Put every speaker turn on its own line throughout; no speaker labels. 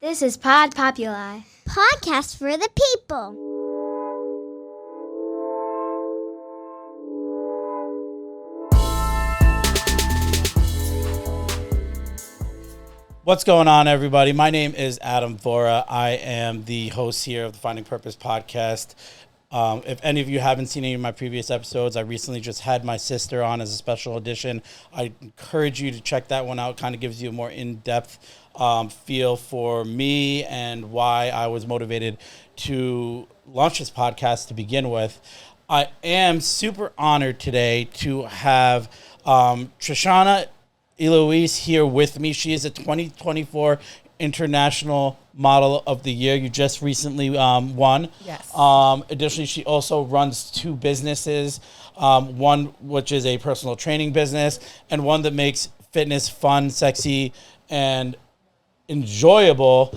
This is Pod Populi.
Podcast for the people.
What's going on, everybody? My name is Adam Vora. I am the host here of the Finding Purpose podcast. If any of you haven't seen any of my previous episodes, I recently just had my sister on as a special edition. I encourage you to check that one out. It kind of gives you a more in-depth feel for me and why I was motivated to launch this podcast to begin with. I am super honored today to have Treshanna Eloise here with me. She is a 2024 International Model of the Year. You just recently won.
Yes.
Additionally, she also runs two businesses, one which is a personal training business and one that makes fitness fun, sexy, and enjoyable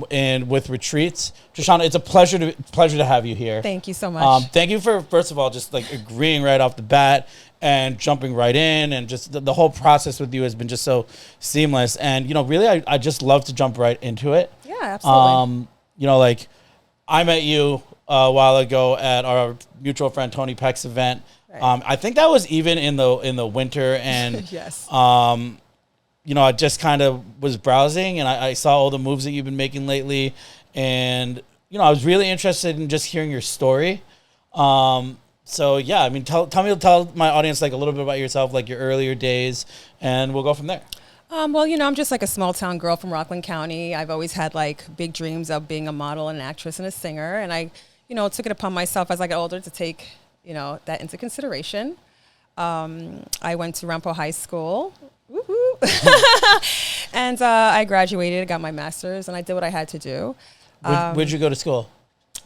and with retreats. Treshanna, it's a pleasure to have you here.
Thank you so much.
Thank you for, first of all, just like agreeing right off the bat and jumping right in, and just the whole process with you has been just so seamless. And, you know, really, I just love to jump right into it.
Yeah, absolutely.
You know, like I met you a while ago at our mutual friend Tony Peck's event. Right. I think that was even in the winter, and
yes.
You know, I just kind of was browsing and I saw all the moves that you've been making lately. And, you know, I was really interested in just hearing your story. So, yeah, I mean, tell my audience like a little bit about yourself, like your earlier days, and we'll go from there.
Well, you know, I'm just like a small town girl from Rockland County. I've always had like big dreams of being a model and an actress and a singer. And I, you know, took it upon myself as I got older to take, you know, that into consideration. I went to Rampo High School. Woohoo! And I graduated, got my master's, and I did what I had to do.
Where'd you go to school?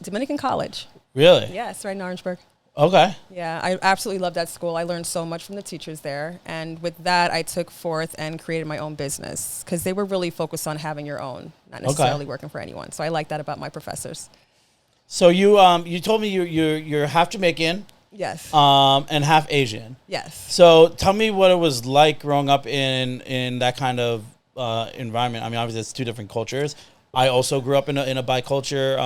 Dominican College.
Really?
Yes, right in Orangeburg.
Okay.
Yeah, I absolutely loved that school. I learned so much from the teachers there. And with that, I took forth and created my own business because they were really focused on having your own, not necessarily working for anyone. So I like that about my professors.
So you told me you're half Jamaican.
Yes.
And half Asian.
Yes.
So tell me what it was like growing up in that kind of environment. I mean, obviously it's two different cultures. I also grew up in a biculture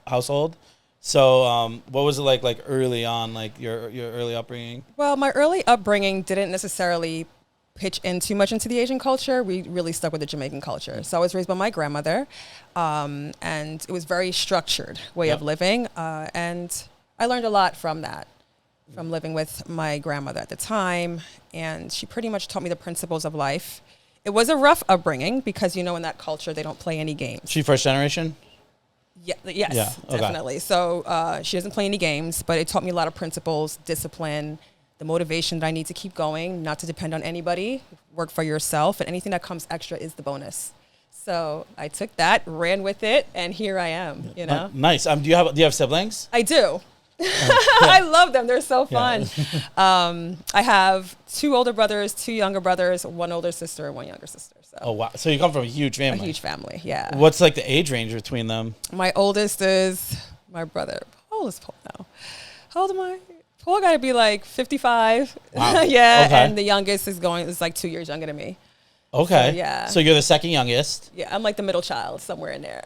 household. So what was it like early on, like your early upbringing?
Well, my early upbringing didn't necessarily pitch in too much into the Asian culture. We really stuck with the Jamaican culture. So I was raised by my grandmother, and it was very structured way of living. And I learned a lot from that, from living with my grandmother at the time. And she pretty much taught me the principles of life. It was a rough upbringing because, you know, in that culture, they don't play any games.
She first generation?
Yes, definitely. So she doesn't play any games, but it taught me a lot of principles, discipline, the motivation that I need to keep going, not to depend on anybody, work for yourself, and anything that comes extra is the bonus. So I took that, ran with it, and here I am, you know.
Nice. Do you have siblings?
I do. I love them. They're so fun. I have two older brothers, two younger brothers, one older sister, and one younger sister. So.
Oh, wow. So you come from a huge family.
A huge family, yeah.
What's like the age range between them?
My oldest is my brother. How old is Paul now? How old am I? Paul got to be like 55.
Wow.
Yeah,
okay.
And the youngest is like 2 years younger than me.
Okay.
So, yeah.
So you're the second youngest.
Yeah, I'm like the middle child somewhere in there.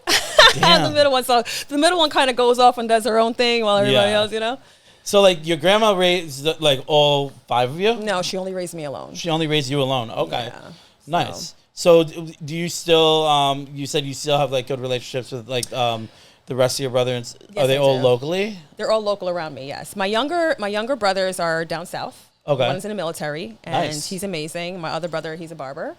I'm the middle one. So the middle one kind of goes off and does her own thing while everybody else, you know?
So like your grandma raised like all five of you?
No, she only raised me alone.
She only raised you alone. Okay.
Yeah,
nice. So do you still, you said you still have like good relationships with like the rest of your brothers?
Yes,
are they all
do.
locally?
They're all local around me, yes. My younger brothers are down south.
Okay.
One's in the military, and he's amazing. My other brother, he's a barber.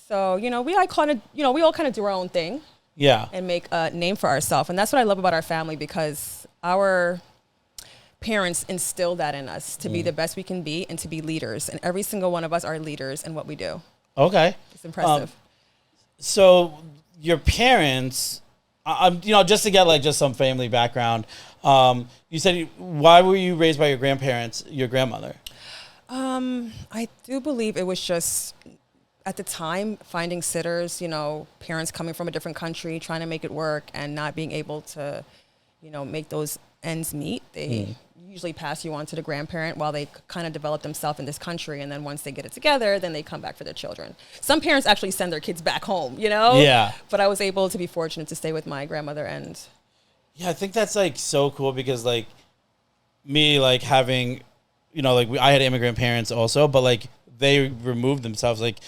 So, you know, we all kind of do our own thing.
Yeah.
And make a name for ourselves. And that's what I love about our family, because our parents instilled that in us to be the best we can be and to be leaders. And every single one of us are leaders in what we do.
Okay.
It's impressive.
So your parents, you know, just to get like just some family background, you said, why were you raised by your grandparents, your grandmother?
I do believe it was just, at the time, finding sitters, you know, parents coming from a different country, trying to make it work and not being able to, you know, make those ends meet. They usually pass you on to the grandparent while they kind of develop themselves in this country. And then once they get it together, then they come back for their children. Some parents actually send their kids back home, you know?
Yeah.
But I was able to be fortunate to stay with my grandmother and...
Yeah, I think that's like so cool because like me like having, you know, like I had immigrant parents also, but like they removed themselves. Like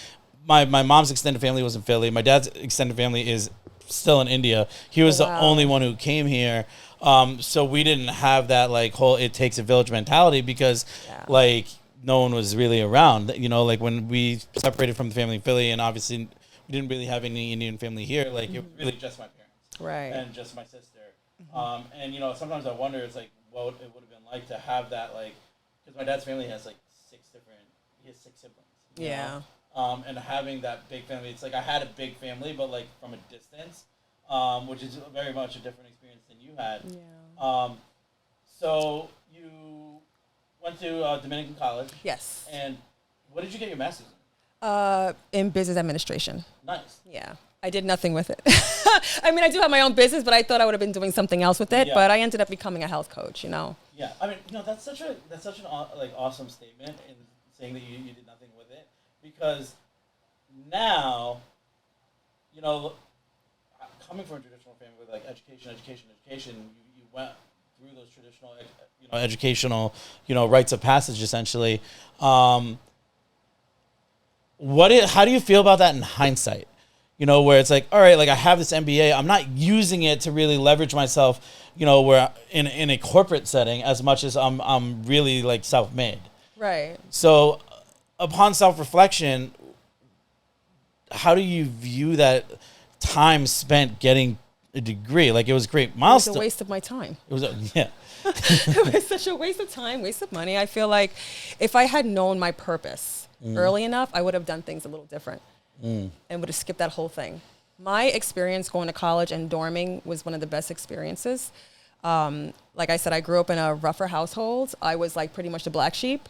my mom's extended family was in Philly. My dad's extended family is still in India. He was the only one who came here. So we didn't have that like whole it takes a village mentality because like no one was really around. You know, like when we separated from the family in Philly, and obviously we didn't really have any Indian family here. Like it was really just my parents, and just my sister. And you know, sometimes I wonder, it's like what it would have been like to have that, like, because my dad's family has like he has 6 siblings. You know? And having that big family, it's like I had a big family, but like from a distance, which is very much a different experience than you had. So you went to Dominican college.
Yes.
And what did you get your master's
in business administration.
Nice.
Yeah. I did nothing with it. I mean, I do have my own business, but I thought I would have been doing something else with it. But I ended up becoming a health coach, you know.
Yeah, I mean, you know, that's such an like awesome statement in saying that you did nothing with it, because now, you know, coming from a traditional family with like education, you went through those traditional, you know, educational, you know, rites of passage essentially. How do you feel about that in hindsight? You know, where it's like, all right, like I have this MBA, I'm not using it to really leverage myself, you know, where in a corporate setting as much as I'm really like self-made.
Right.
So upon self-reflection, how do you view that time spent getting a degree? Like it was a great milestone.
It was a waste of my time.
It was
It was such a waste of time, waste of money. I feel like if I had known my purpose early enough, I would have done things a little different. And would have skipped that whole thing. My experience going to college and dorming was one of the best experiences. Like I said, I grew up in a rougher household. I was like pretty much the black sheep.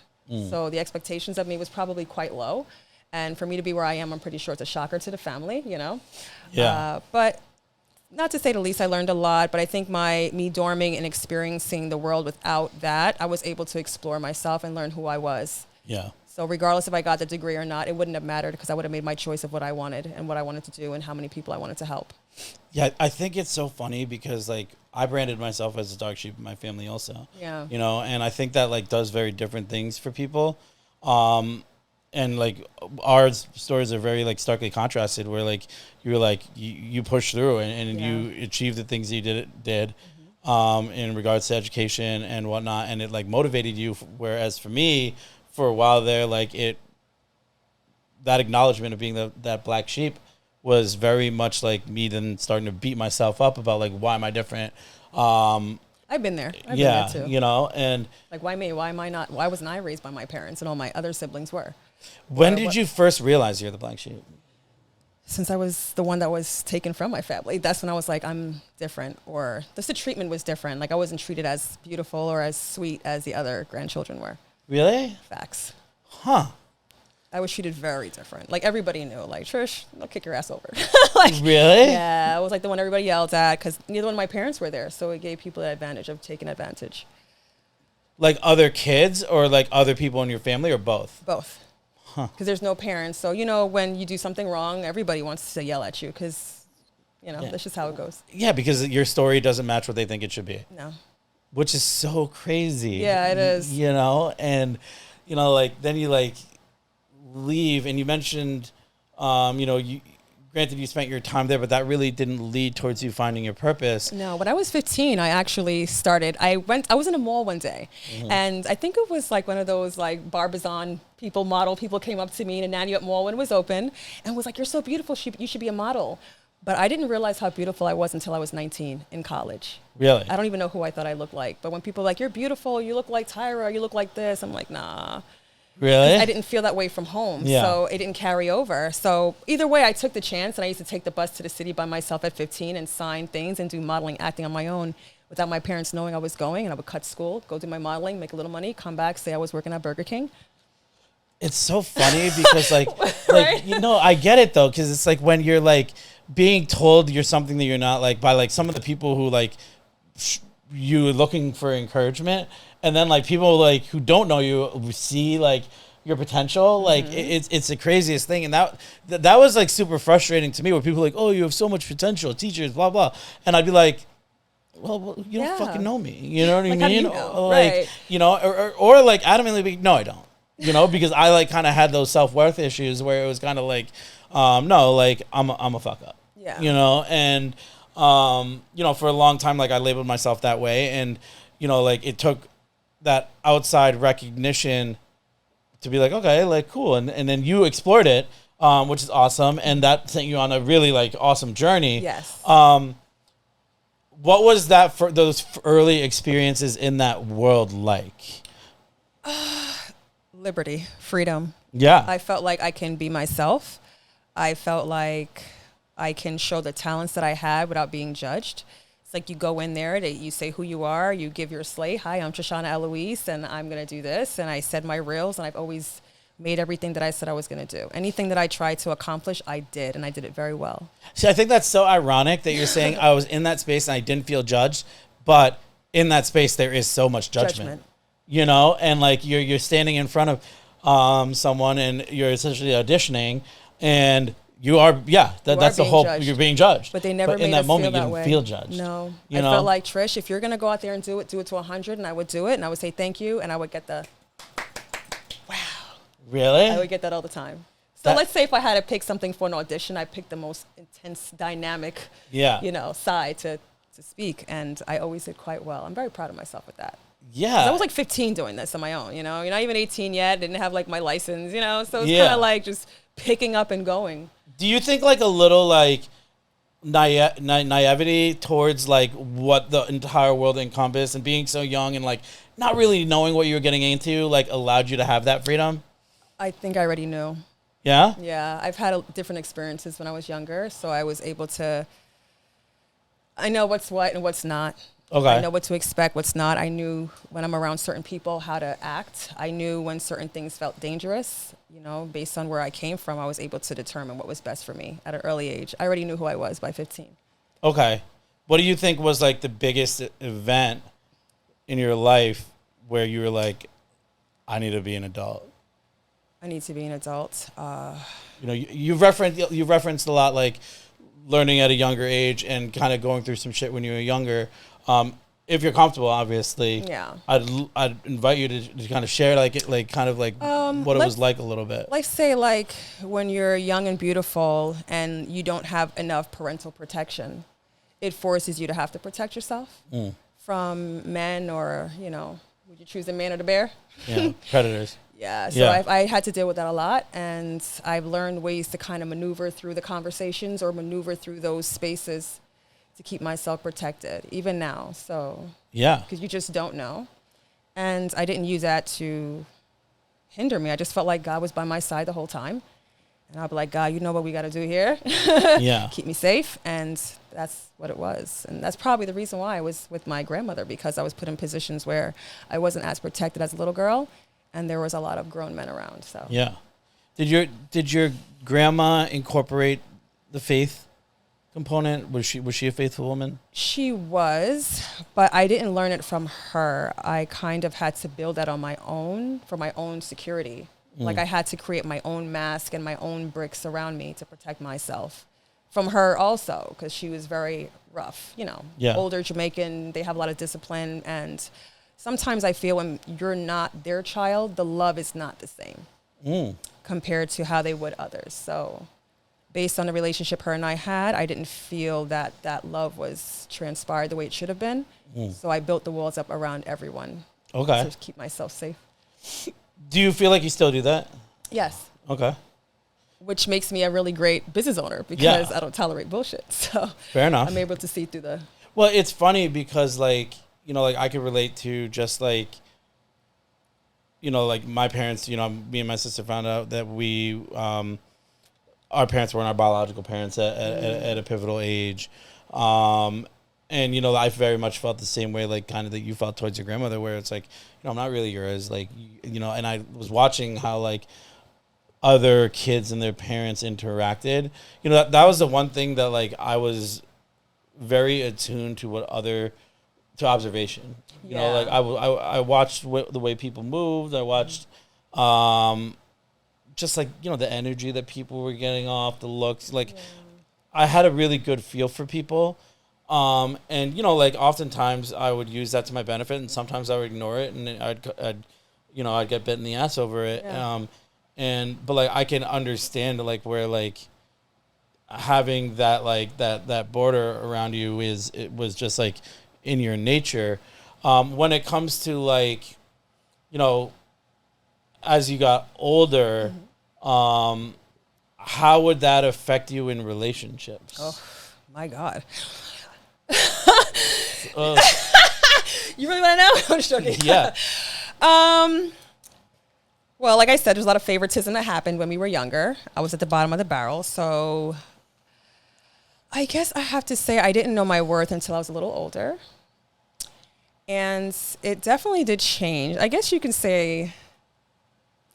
So the expectations of me was probably quite low. And for me to be where I am, I'm pretty sure it's a shocker to the family, you know?
Yeah.
But not to say the least, I learned a lot. But I think me dorming and experiencing the world without that, I was able to explore myself and learn who I was.
Yeah.
So regardless if I got the degree or not, it wouldn't have mattered because I would have made my choice of what I wanted and what I wanted to do and how many people I wanted to help.
Yeah, I think it's so funny because like I branded myself as a dark sheep in my family also.
Yeah.
You know, and I think that like does very different things for people. And like our stories are very like starkly contrasted where like you were like you pushed through and you achieved the things you did in regards to education and whatnot, and it like motivated you, whereas for me, for a while there, like that acknowledgement of being that black sheep was very much like me then starting to beat myself up about like, why am I different?
I've been there. I've been there too.
You know, and
like, why me? Why am I not? Why wasn't I raised by my parents and all my other siblings were?
When did you first realize you're the black sheep?
Since I was the one that was taken from my family, that's when I was like, I'm different, or just the treatment was different. Like I wasn't treated as beautiful or as sweet as the other grandchildren were.
Really?
Facts.
Huh.
I was treated very different. Like everybody knew, like, Trish, I'll kick your ass over. Like,
really?
Yeah, I was like the one everybody yelled at because neither one of my parents were there. So it gave people the advantage of taking advantage.
Like other kids or like other people in your family or both?
Both. Because there's no parents. So, you know, when you do something wrong, everybody wants to yell at you because, you know, that's just how it goes.
Yeah, because your story doesn't match what they think it should be.
No.
Which is so crazy.
Yeah, it is.
You know, and, you know, like, then you, like, leave, and you mentioned, you know, granted you spent your time there, but that really didn't lead towards you finding your purpose.
No, when I was 15, I actually started, I was in a mall one day, and I think it was like one of those, like, Barbizon model people came up to me in a Nanuet Mall when it was open, and was like, you're so beautiful, you should be a model. But I didn't realize how beautiful I was until I was 19 in college.
Really?
I don't even know who I thought I looked like. But when people are like, you're beautiful, you look like Tyra, you look like this, I'm like, nah.
Really?
I didn't feel that way from home. Yeah. So it didn't carry over. So either way, I took the chance, and I used to take the bus to the city by myself at 15 and sign things and do modeling, acting on my own without my parents knowing I was going. And I would cut school, go do my modeling, make a little money, come back, say I was working at Burger King.
It's so funny because, like,
Right?
you know, I get it, though, because it's like when you're, like, being told you're something that you're not, like, by, like, some of the people who, like, you looking for encouragement, and then like people like who don't know you see like your potential. Like it's the craziest thing, and that was like super frustrating to me, where people are like, oh, you have so much potential, teachers, blah blah, and I'd be like, well, you don't fucking know me, you know what I
Like,
mean?
how do you know?
Like,
Right.
you know, or like adamantly be, no, I don't, you know, because I like kind of had those self-worth issues where it was kind of like, no, like I'm a fuck up,
Yeah.
you know, and you know, for a long time, like I labeled myself that way, and you know, like it took that outside recognition to be like, okay, like cool, and then you explored it, which is awesome, and that sent you on a really like awesome journey.
Yes.
What was that for those early experiences in that world like?
Liberty, freedom.
Yeah.
I felt like I can be myself. I felt like I can show the talents that I had without being judged. It's like you go in there, you say who you are, you give your slate. Hi, I'm Treshanna Eloise, and I'm going to do this. And I said my reels, and I've always made everything that I said I was going to do. Anything that I tried to accomplish, I did, and I did it very well.
See, I think that's so ironic that you're saying I was in that space and I didn't feel judged, but in that space there is so much judgment. You know, and like you're standing in front of someone and you're essentially auditioning, and you are that's the whole
judged.
you're being judged.
But they never made
in that
us
moment
feel that
you didn't
way.
feel judged.
No,
you
I
know?
felt like, Trish, if you're gonna go out there and do it to 100, and I would do it, and I would say thank you, and I would get the wow.
Really?
I would get that all the time. So let's say if I had to pick something for an audition, I picked the most intense, dynamic, side to speak, and I always did quite well. I'm very proud of myself with that.
Yeah.
I was like 15 doing this on my own, you know. You're not even 18 yet, didn't have like my license, you know. So it's kind of like just picking up and going.
Do you think like a little like naivety towards like what the entire world encompassed, and being so young and like not really knowing what you were getting into like allowed you to have that freedom?
I think I already knew.
Yeah?
Yeah, I've had different experiences when I was younger, so I was able to, I know what's what and what's not.
Okay.
I know what to expect, what's not. I knew when I'm around certain people how to act. I knew when certain things felt dangerous. You know, based on where I came from, I was able to determine what was best for me at an early age. I already knew who I was by 15.
Okay. What do you think was like the biggest event in your life where you were like, I need to be an adult?
I need to be an adult.
You know, you referenced a lot like learning at a younger age and kind of going through some shit when you were younger. If you're comfortable, obviously,
Yeah.
I'd invite you to kind of share what it was like a little bit.
Let's say like when you're young and beautiful and you don't have enough parental protection, it forces you to have to protect yourself from men, or, you know, would you choose the man or the bear?
Yeah, predators.
Yeah, so I had to deal with that a lot, and I've learned ways to kind of maneuver through the conversations or maneuver through those spaces to keep myself protected, even now. So
Yeah.
because you just don't know. And I didn't use that to hinder me. I just felt like God was by my side the whole time. And I'd be like, God, you know what we got to do here?
Yeah.
Keep me safe. And that's what it was. And that's probably the reason why I was with my grandmother, because I was put in positions where I wasn't as protected as a little girl, and there was a lot of grown men around. So
Yeah. Did your grandma incorporate the faith component? Was she a faithful woman?
she was, but I didn't learn it from her. I kind of had to build that on my own for my own security. Like I had to create my own mask and my own bricks around me to protect myself from her also, because she was very rough, you know, older Jamaican. They have a lot of discipline. And sometimes I feel when you're not their child, the love is not the same compared to how they would others. So based on the relationship her and I had, I didn't feel that that love was transpired the way it should have been. So I built the walls up around everyone to keep myself safe.
Do you feel like you still do that?
Yes.
Okay.
Which makes me a really great business owner, because I don't tolerate bullshit. So
fair enough.
I'm able to see through the...
Well, it's funny because like, you know, like I could relate to just like, you know, like my parents, you know, me and my sister found out that we, our parents weren't our biological parents at a pivotal age. And, you know, I very much felt the same way, like kind of that you felt towards your grandmother, where it's like, you know, I'm not really yours. Like, you know, and I was watching how like other kids and their parents interacted. You know, that was the one thing that like I was very attuned to what other to observation. You know,
Yeah.
like I watched the way people moved. I watched, just like, you know, the energy that people were getting off, the looks. Like, I had a really good feel for people. And you know, like oftentimes I would use that to my benefit, and sometimes I would ignore it, and I'd get bit in the ass over it.
Yeah.
But like I can understand like where like having that like that border around you it was just like in your nature. When it comes to like, you know, as you got older, how would that affect you in relationships?
Oh my God.
Uh,
You really want to know? I'm just joking.
yeah.
Well, like I said, there's a lot of favoritism that happened when we were younger. I was at the bottom of the barrel. So I guess I have to say I didn't know my worth until I was a little older. And it definitely did change. I guess you can say,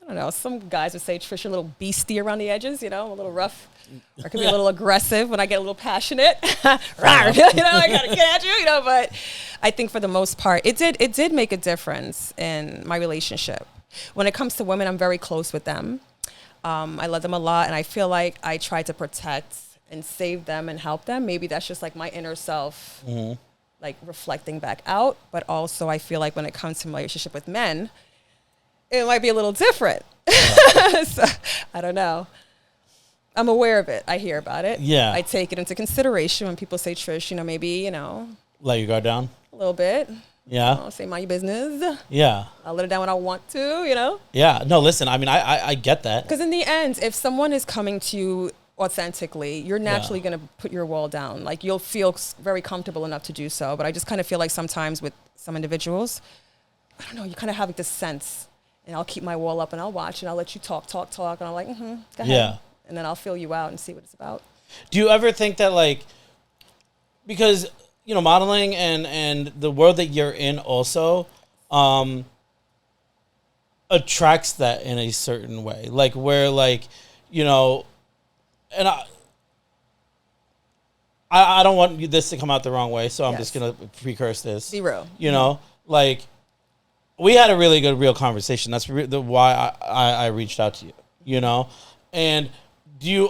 I don't know, some guys would say, Trish, you're a little beastie around the edges, you know, a little rough. Or I could be a little aggressive when I get a little passionate. Rawr, you know, I gotta get at you, you know, but I think for the most part, it did make a difference in my relationship. When it comes to women, I'm very close with them. I love them a lot, and I feel like I try to protect and save them and help them. Maybe that's just like my inner self, like reflecting back out. But also I feel like when it comes to my relationship with men, it might be a little different. So, I don't know. I'm aware of it. I hear about it.
Yeah.
I take it into consideration when people say, Trish, you know, maybe, you know,
Let you guard down.
a little bit.
Yeah.
I'll say mind your business.
Yeah.
I'll let it down when I want to, you know?
Yeah. No, listen, I mean, I get that.
Because in the end, if someone is coming to you authentically, you're naturally going to put your wall down. Like, you'll feel very comfortable enough to do so. But I just kind of feel like sometimes with some individuals, I don't know, you kind of have like this sense. And I'll keep my wall up and I'll watch and I'll let you talk. And I'm like, go ahead.
Yeah.
And then I'll feel you out and see what it's about.
Do you ever think that, like, because, you know, modeling and the world that you're in also attracts that in a certain way, like where, like, you know, and I don't want this to come out the wrong way, so I'm just gonna precurse this.
Be real.
You know, like, we had a really good real conversation. That's why I reached out to you. You know, and do you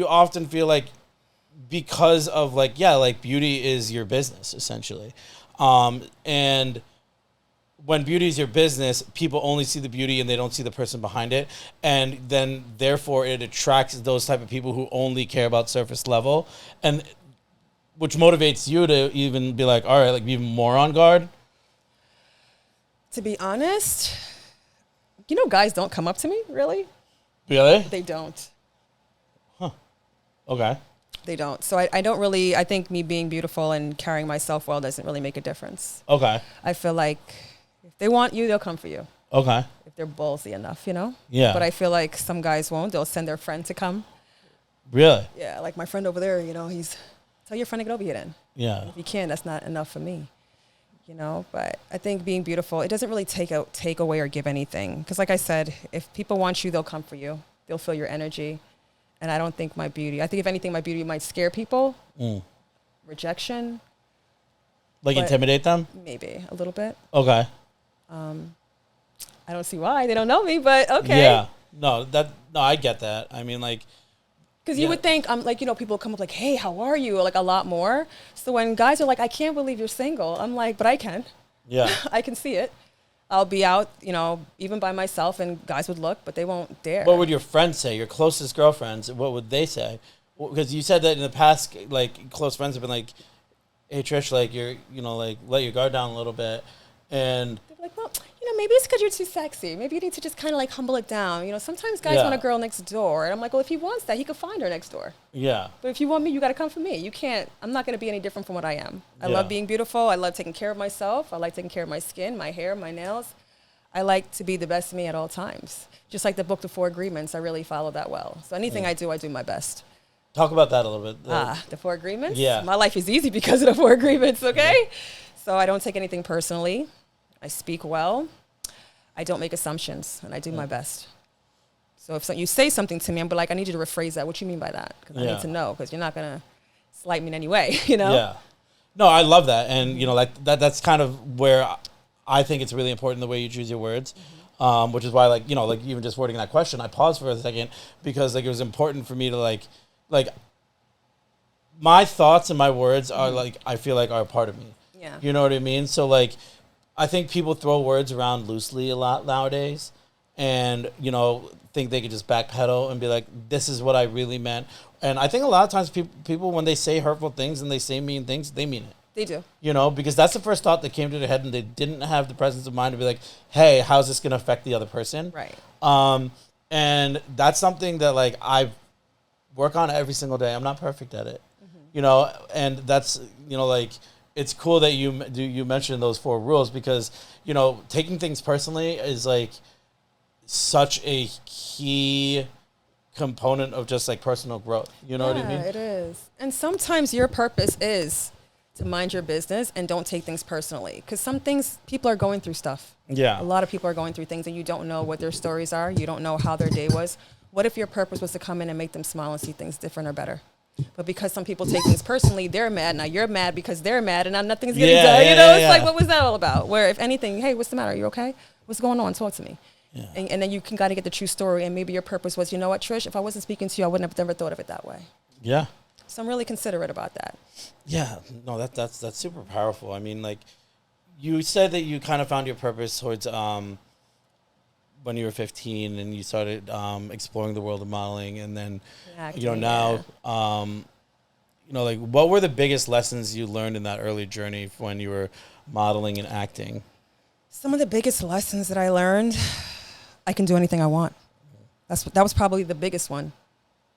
often feel like, because of like, yeah, like beauty is your business essentially, and when beauty is your business, people only see the beauty and they don't see the person behind it, and then therefore it attracts those type of people who only care about surface level, and which motivates you to even be like, all right, like, be more on guard.
To be honest, you know, guys don't come up to me, really.
Really?
They don't.
Okay.
They don't. So I don't really, I think me being beautiful and carrying myself well doesn't really make a difference.
Okay.
I feel like if they want you, they'll come for you.
Okay.
If they're ballsy enough, you know?
Yeah.
But I feel like some guys won't. They'll send their friend to come.
Really?
Yeah, like my friend over there, you know, tell your friend to get over here then.
Yeah.
If you can, that's not enough for me. You know, but I think being beautiful, it doesn't really take away or give anything. Because like I said, if people want you, they'll come for you. They'll feel your energy. And I don't think my beauty, I think if anything, my beauty might scare people. Rejection.
Like, intimidate them?
Maybe a little bit.
Okay.
I don't see why. They don't know me, but okay.
Yeah. No, I get that. I mean, like,
Because you would think, like, you know, people come up like, hey, how are you? Like, a lot more. So when guys are like, I can't believe you're single, I'm like, but I can.
yeah.
I can see it. I'll be out, you know, even by myself, and guys would look, but they won't dare.
What would your friends say? Your closest girlfriends, what would they say? Because you said that in the past, like, close friends have been like, hey, Trish, like, you're, you know, like, let your guard down a little bit. And
They're like, well, you know, maybe it's because you're too sexy. Maybe you need to just kind of like humble it down. You know, sometimes guys want a girl next door. And I'm like, well, if he wants that, he could find her next door.
yeah.
But if you want me, you got to come for me. You can't, I'm not going to be any different from what I am. I love being beautiful. I love taking care of myself. I like taking care of my skin, my hair, my nails. I like to be the best me at all times. Just like the book, The 4 Agreements, I really follow that well. So anything I do my best.
Talk about that a little bit.
The 4 Agreements?
Yeah.
My life is easy because of the 4 Agreements, okay? Yeah. So I don't take anything personally. I speak well. I don't make assumptions, and I do my best. So if you say something to me, I'm like, I need you to rephrase that. What you mean by that? Because I need to know, because you're not going to slight me in any way, you know?
Yeah. No, I love that. And, like that's kind of where I think it's really important the way you choose your words. Which is why, like, like even just wording that question, I paused for a second because like it was important for me to like my thoughts and my words are like, I feel like are a part of me.
Yeah.
You know what I mean? So like, I think people throw words around loosely a lot nowadays and, think they could just backpedal and be like, this is what I really meant. And I think a lot of times people, when they say hurtful things and they say mean things, they mean it.
They do.
Because that's the first thought that came to their head and they didn't have the presence of mind to be like, hey, how's this going to affect the other person?
Right.
And that's something that like I work on every single day. I'm not perfect at it, and that's, like, it's cool that you mentioned those 4 rules because, taking things personally is like such a key component of just like personal growth. You know what I mean?
Yeah, it is. And sometimes your purpose is to mind your business and don't take things personally. Because some things, people are going through stuff.
Yeah.
A lot of people are going through things and you don't know what their stories are. You don't know how their day was. What if your purpose was to come in and make them smile and see things different or better? But because some people take things personally, they're mad. Now you're mad because they're mad and now nothing's getting done. It's like, what was that all about? Where if anything, hey, what's the matter? Are you okay? What's going on? Talk to me. Yeah. And then you can kind of get the true story. And maybe your purpose was, you know what, Trish, if I wasn't speaking to you, I wouldn't have never thought of it that way.
Yeah.
So I'm really considerate about that.
Yeah, no, that's super powerful. I mean, like, you said that you kind of found your purpose towards when you were 15 and you started exploring the world of modeling, and then now, like, what were the biggest lessons you learned in that early journey when you were modeling and acting?
Some of the biggest lessons that I learned, I can do anything I want. That was probably the biggest one.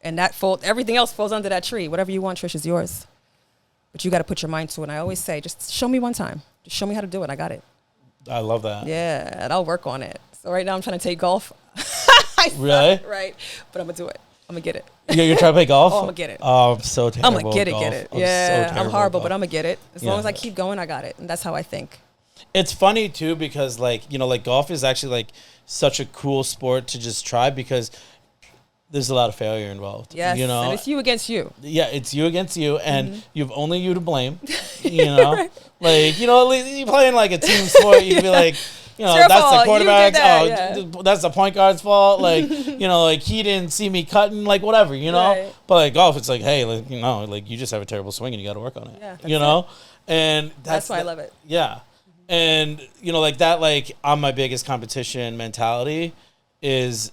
And everything else falls under that tree. Whatever you want, Trish, is yours. But you got to put your mind to it. And I always say, just show me one time. Just show me how to do it. I got it.
I love that.
Yeah, and I'll work on it. So right now I'm trying to take golf.
Really?
Right. But I'm going to do it. I'm going to get it.
You're trying to play golf?
Oh, I'm going to get it.
Oh, I'm so terrible.
I'm going to get it. Yeah, I'm horrible, but I'm going to get it. As long as I keep going, I got it. And that's how I think.
It's funny, too, because, like, like, golf is actually, like, such a cool sport to just try because there's a lot of failure involved.
Yes, and it's you against you.
Yeah, it's you against you, and you've only you to blame, Right. Like, you're playing, like, a team sport, you can be like, that's
fault.
the quarterback's, that's the point guard's fault, like, like, he didn't see me cutting, like, whatever, Right. But, like, golf, it's like, hey, like, like, you just have a terrible swing and you got to work on it,
Yeah,
And
that's why I love it.
Yeah. And, like, that, like, I'm my biggest competition mentality is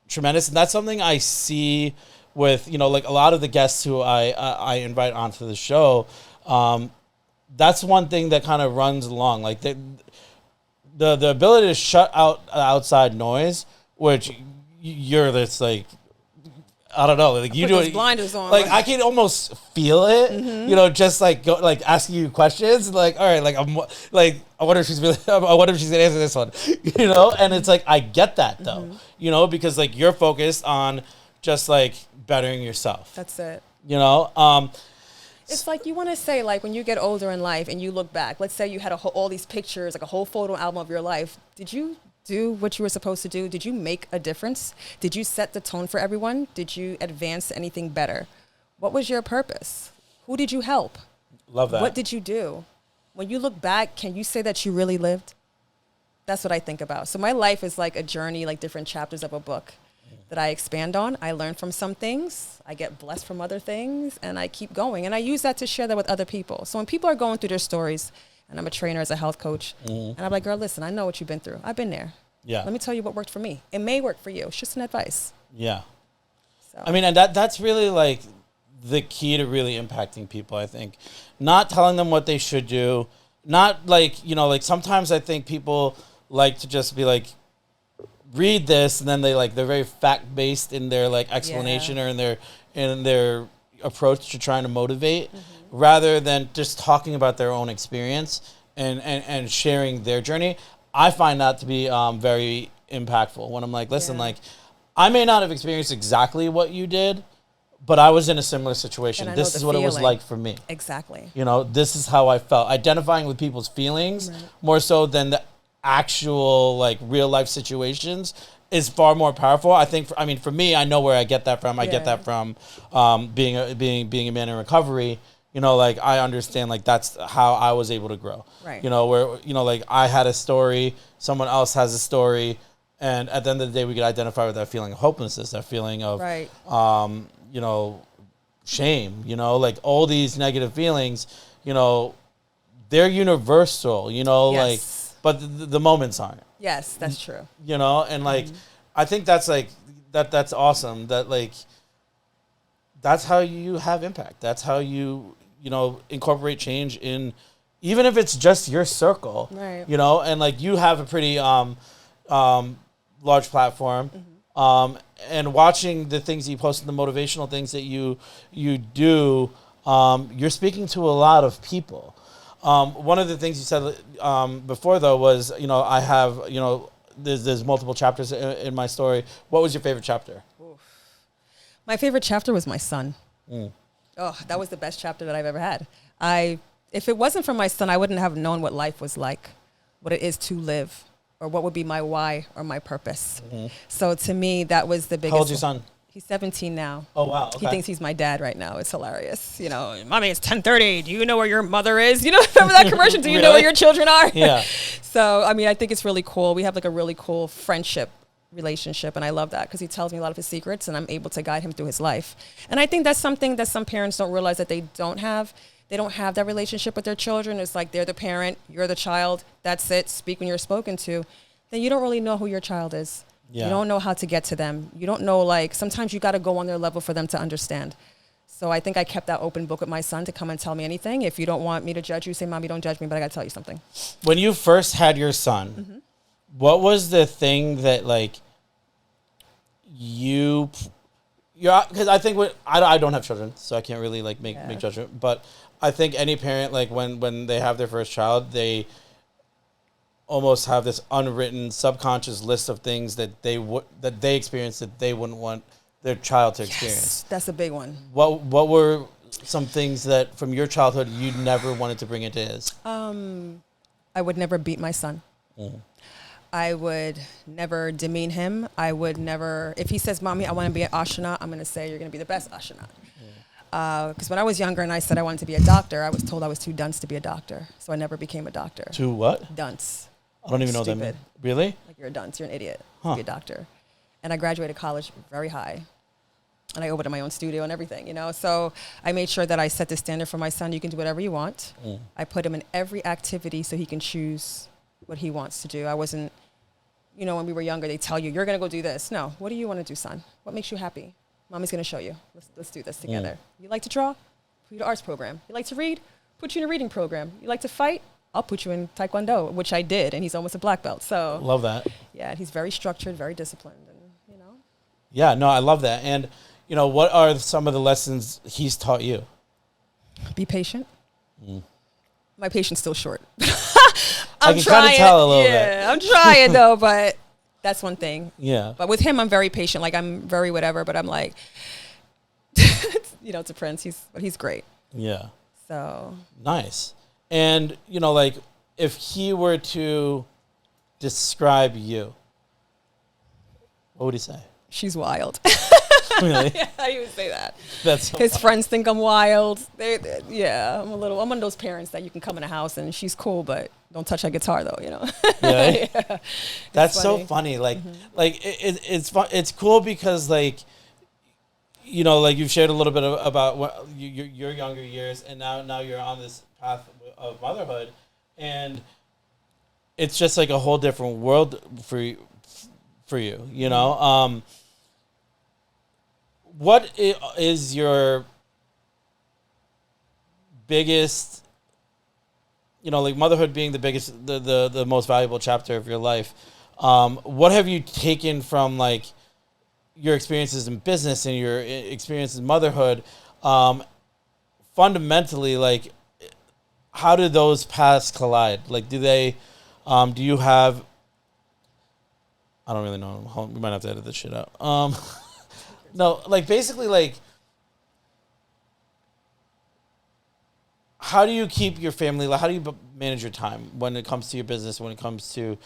tremendous. And that's something I see with, like, a lot of the guests who I invite onto the show. That's one thing that kind of runs along. Like, the ability to shut out outside noise, which you're this, like, I don't know. Like, you do it.
Blinders on.
Like, I can almost feel it. Just like asking you questions. Like, all right, like, I wonder if she's I wonder if she's gonna answer this one. And it's like, I get that though. Because like you're focused on just like bettering yourself.
That's it.
It's
like you want to say, like, when you get older in life and you look back. Let's say you had all these pictures, like a whole photo album of your life. Did you do what you were supposed to do? Did you make a difference? Did you set the tone for everyone? Did you advance anything better? What was your purpose? Who did you help?
Love that.
What did you do? When you look back, can you say that you really lived? That's what I think about. So my life is like a journey, like different chapters of a book that I expand on. I learn from some things. I get blessed from other things, and I keep going. And I use that to share that with other people. So when people are going through their stories, and I'm a trainer as a health coach, and I'm like, girl, listen, I know what you've been through. I've been there.
Yeah.
Let me tell you what worked for me. It may work for you. It's just an advice.
Yeah.
So.
I mean, and that's really like the key to really impacting people, I think. Not telling them what they should do. Not like, like sometimes I think people like to just be like, read this, and then they're very fact-based in their like explanation or in their approach to trying to motivate, rather than just talking about their own experience and sharing their journey. I find that to be very impactful when I'm like, listen, like, I may not have experienced exactly what you did, but I was in a similar situation. This is what it was like for me.
Exactly.
This is how I felt. Identifying with people's feelings more so than the actual like real life situations is far more powerful. I think. For me, I know where I get that from. I get that from being a man in recovery. like I understand like that's how I was able to grow.
Right.
Where like I had a story, someone else has a story, and at the end of the day we could identify with that feeling of hopelessness, that feeling of
Right.
Shame, like all these negative feelings, they're universal, like,
Yes.
but the moments aren't,
Yes, that's true.
and like, I think that's like, that's awesome that like, that's how you have impact. That's how you, incorporate change in, even if it's just your circle,
Right.
and like you have a pretty, large platform, and watching the things you post and the motivational things that you do, you're speaking to a lot of people. One of the things you said before though was, I have, there's multiple chapters in my story. What was your favorite chapter?
My favorite chapter was my son. Oh, that was the best chapter that I've ever had. If it wasn't for my son, I wouldn't have known what life was like, what it is to live, or what would be my why or my purpose. So to me, that was the biggest.
How old's your son?
He's 17 now.
Oh, wow. Okay.
He thinks he's my dad right now. It's hilarious. Mommy, it's 10:30. Do you know where your mother is? Remember that commercial? Do you know where your children are?
Yeah.
So, I think it's really cool. We have like a really cool friendship relationship, and I love that because he tells me a lot of his secrets, and I'm able to guide him through his life. And I think that's something that some parents don't realize that they don't have. They don't have that relationship with their children. It's like they're the parent, you're the child. That's it. Speak when you're spoken to. Then you don't really know who your child is. Yeah. You don't know how to get to them. You don't know, like, sometimes you got to go on their level for them to understand. So I think I kept that open book with my son to come and tell me anything. If you don't want me to judge you, say, Mommy, don't judge me, but I got to tell you something.
When you first had your son, what was the thing that, like, because I think I don't have children, so I can't really, like, make judgment. But I think any parent, like, when they have their first child, they almost have this unwritten subconscious list of things that they experience that they wouldn't want their child to experience.
Yes, that's a big one.
What were some things that from your childhood you never wanted to bring into his?
I would never beat my son. I would never demean him. I would never, if he says, Mommy, I want to be an astronaut, I'm going to say, you're going to be the best astronaut. Because when I was younger and I said I wanted to be a doctor, I was told I was too dunce to be a doctor. So I never became a doctor.
Too what?
Dunce.
I don't even know what that means. Really?
Like, you're a dunce, you're an idiot to be a doctor. And I graduated college very high. And I opened my own studio and everything, So I made sure that I set the standard for my son. You can do whatever you want. I put him in every activity so he can choose what he wants to do. I wasn't, when we were younger, they tell you, you're going to go do this. No, what do you want to do, son? What makes you happy? Mommy's going to show you. Let's do this together. You like to draw? Put you in an arts program. You like to read? Put you in a reading program. You like to fight? I'll put you in Taekwondo, which I did, and he's almost a black belt. So
love that.
Yeah, he's very structured, very disciplined, and
Yeah, no, I love that. And what are some of the lessons he's taught you?
Be patient. My patience still short.
I can kind of tell a little bit.
Yeah, I'm trying though, but that's one thing.
Yeah.
But with him, I'm very patient. Like, I'm very whatever, but I'm like, it's a prince. He's great.
Yeah.
So
nice. And, like, if he were to describe you, what would he say?
She's wild.
Really?
Yeah, he would say that.
That's so
his
funny.
friends think I'm wild. I'm one of those parents that you can come in a house and she's cool, but don't touch that guitar though,
Really?
Yeah.
That's so funny. Like, it's fun. It's cool because, like, like you've shared a little bit about what your younger years, and now you're on this path of motherhood, and it's just like a whole different world for you. What is your biggest, like motherhood being the biggest, the most valuable chapter of your life? What have you taken from, like, your experiences in business and your experiences in motherhood? Fundamentally, like, how do those paths collide? Like, do you have, I don't really know. We might have to edit this shit out. No, like, basically, like, how do you keep your family? How do you manage your time when it comes to your business? When it comes to,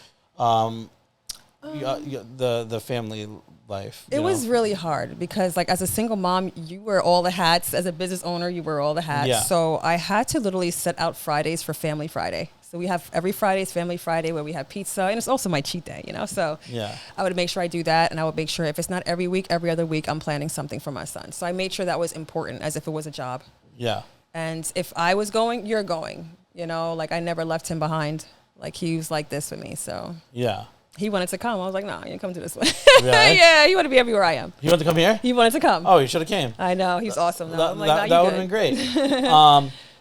the family life?
It was really hard because, like, as a single mom, you wear all the hats. As a business owner, you wear all the hats.
Yeah.
So I had to literally set out Fridays for Family Friday. So we have every Friday is Family Friday where we have pizza, and it's also my cheat day, So
Yeah.
I would make sure I do that, and I would make sure if it's not every week, every other week, I'm planning something for my son. So I made sure that was important as if it was a job.
Yeah.
And if I was going, you're going. Like I never left him behind. Like he was like this with me. So
Yeah.
he wanted to come. I was like, no, you can come to this one.
Really?
Yeah, he wanted to be everywhere I am.
You want to come here?
He wanted to come.
Oh, you should have came.
I know. He's awesome. Though. I'm like, no,
that
you
would have been great.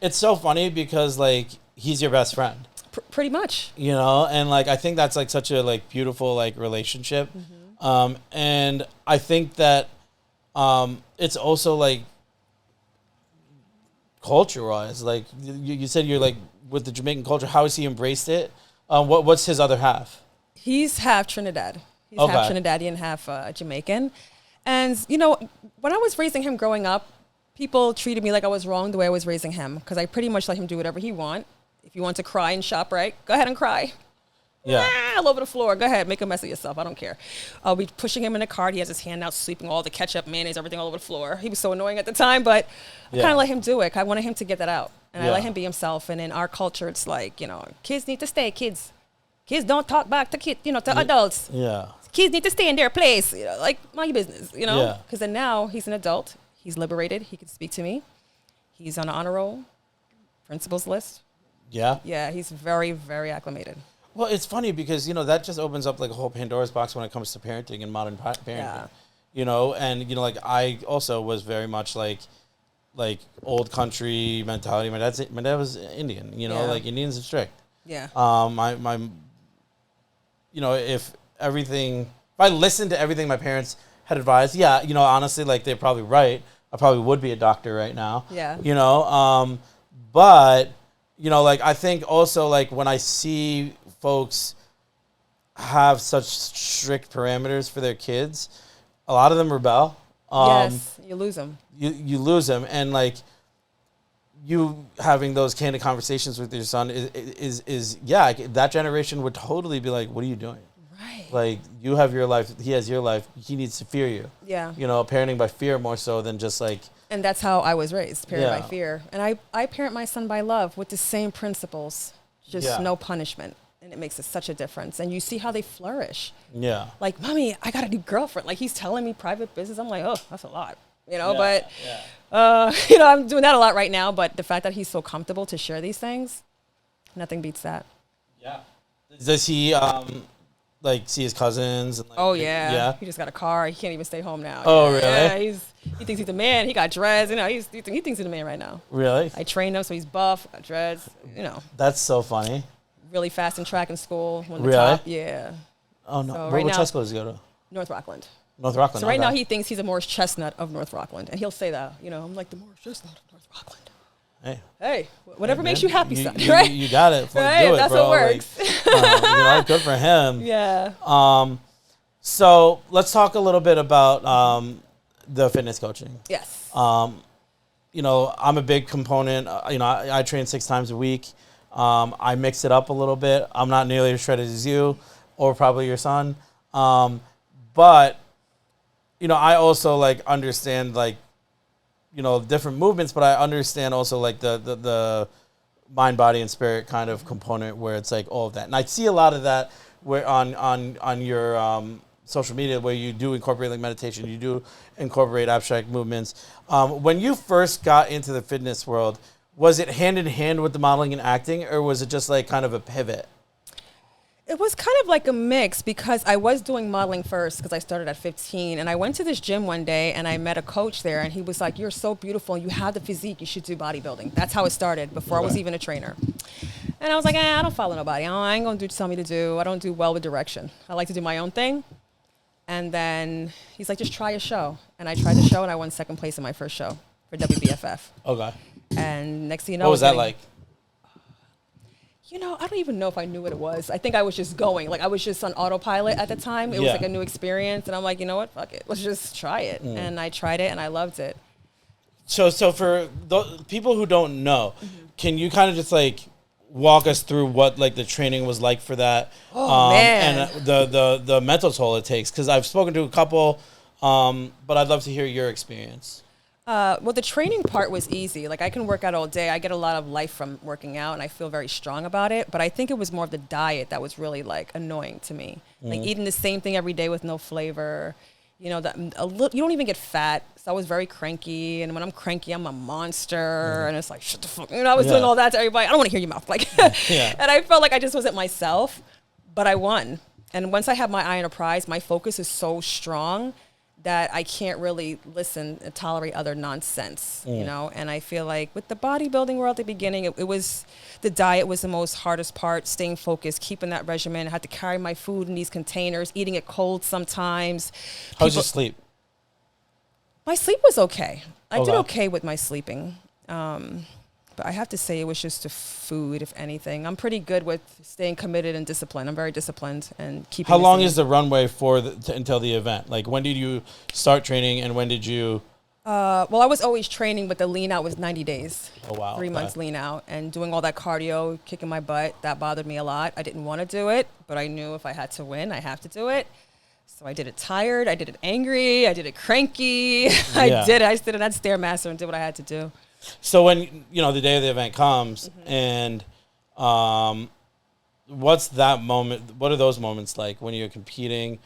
It's so funny because like he's your best friend.
Pretty much.
And like I think that's like such a like beautiful like relationship. And I think that it's also like culture-wise, like you said, you're like with the Jamaican culture. How has he embraced it? What's his other half?
He's half Trinidad. He's
Okay.
half Trinidadian, half Jamaican. And when I was raising him growing up, people treated me like I was wrong the way I was raising him because I pretty much let him do whatever he want. If you want to cry and shop, right, go ahead and cry.
Yeah.
All over the floor. Go ahead, make a mess of yourself. I don't care. I'll be pushing him in a cart. He has his hand out, sweeping all the ketchup, mayonnaise, everything all over the floor. He was so annoying at the time, but I kind of let him do it. I wanted him to get that out, and I let him be himself. And in our culture, it's like kids need to stay kids. Kids don't talk back to to adults.
Yeah.
Kids need to stay in their place. Like mind your business.
Yeah.
Because then now he's an adult. He's liberated. He can speak to me. He's on an honor roll, principals list.
Yeah.
Yeah, he's very, very acclimated.
Well, it's funny because, that just opens up like a whole Pandora's box when it comes to parenting and modern parenting, and, like I also was very much like old country mentality. My dad was Indian, like Indians are strict.
Yeah.
If I listened to everything my parents had advised, honestly, like they're probably right. I probably would be a doctor right now.
Yeah.
But, like I think also like when I see folks have such strict parameters for their kids, a lot of them rebel.
Yes, you lose them.
You lose them, and like you having those candid conversations with your son is that generation would totally be like, what are you doing?
Right.
Like you have your life, he has your life. He needs to fear you.
Yeah.
Parenting by fear more so than just like.
And that's how I was raised, parent by fear. And I parent my son by love with the same principles, just no punishment. And it makes such a difference. And you see how they flourish. Yeah. Like, mommy, I got a new girlfriend. Like, he's telling me private business. I'm like, oh, that's a lot. But, I'm doing that a lot right now. But the fact that he's so comfortable to share these things, nothing beats that.
Yeah. Does he, see his cousins? And,
Oh, yeah. Yeah. He just got a car. He can't even stay home now.
Oh, really?
Yeah, he thinks he's a man. He got dreads. He thinks he's a man right now.
Really?
I trained him, so he's buff, got dreads,
That's so funny.
Really fast in track in school. Won the
Really?
top. Yeah.
Oh, no.
So
What high school does he go to?
North Rockland.
North Rockland.
So right now he thinks he's a Morris Chestnut of North Rockland. And he'll say that, I'm like the Morris Chestnut of North Rockland. Hey, whatever makes you happy, son. Right?
You got it.
Right?
Do it,
That's
bro.
what works.
Good for him.
Yeah.
So let's talk a little bit about the fitness coaching.
Yes.
I'm a big component. I train 6 times a week. I mix it up a little bit. I'm not nearly as shredded as you or probably your son. But, I also understand different movements, but I understand also the mind, body, and spirit kind of component where it's all of that. And I see a lot of that where on your social media where you do incorporate meditation, you do incorporate abstract movements. When you first got into the fitness world, was it hand in hand with the modeling and acting, or was it just kind of a pivot?
It was kind of like a mix because I was doing modeling first because I started at 15. And I went to this gym one day and I met a coach there and he was like, you're so beautiful. You have the physique. You should do bodybuilding. That's how it started before I was even a trainer. And I was like, I don't follow nobody. I ain't going to tell me to do. I don't do well with direction. I like to do my own thing. And then he's like, just try a show. And I tried the show and I won 2nd place in my first show for WBFF.
Okay.
And next thing you know,
what was that like?
I don't even know if I knew what it was. I think I was just going. I was just on autopilot at the time. It was a new experience. And I'm like, you know what? Fuck it. Let's just try it. And I tried it and I loved it.
So for the people who don't know, can you kind of just walk us through what like the training was like for that,
man.
and the mental toll it takes. Because I've spoken to a couple, but I'd love to hear your experience.
Well, the training part was easy. Like I can work out all day. I get a lot of life from working out, and I feel very strong about it. But I think it was more of the diet that was really like annoying to me. Like eating the same thing every day with no flavor. You know, you don't even get fat. So I was very cranky, and when I'm cranky, I'm a monster. And it's like, shut the fuck. You know, I was doing all that to everybody. I don't want to hear your mouth. Like, and I felt like I just wasn't myself. But I won. And once I have my eye on a prize, my focus is so strong that I can't really listen and tolerate other nonsense, you know? And I feel like with the bodybuilding world at the beginning, it was, the diet was the most hardest part, staying focused, keeping that regimen. I had to carry my food in these containers, eating it cold sometimes.
How's your sleep?
My sleep was okay. I did okay with my sleeping. But I have to say it was just the food, if anything. I'm pretty good with staying committed and disciplined. I'm very disciplined and keeping.
How long is the runway for until the event? Like when did you start training and when did you?
Well, I was always training, but the lean out was 90 days.
Oh, wow.
3 months lean out and doing all that cardio, kicking my butt. That bothered me a lot. I didn't want to do it, but I knew if I had to win, I have to do it. So I did it tired. I did it angry. I did it cranky. I did it. I stood in that Stairmaster and did what I had to do.
So when, you know, the day of the event comes and what's that moment? What are those moments like when you're competing?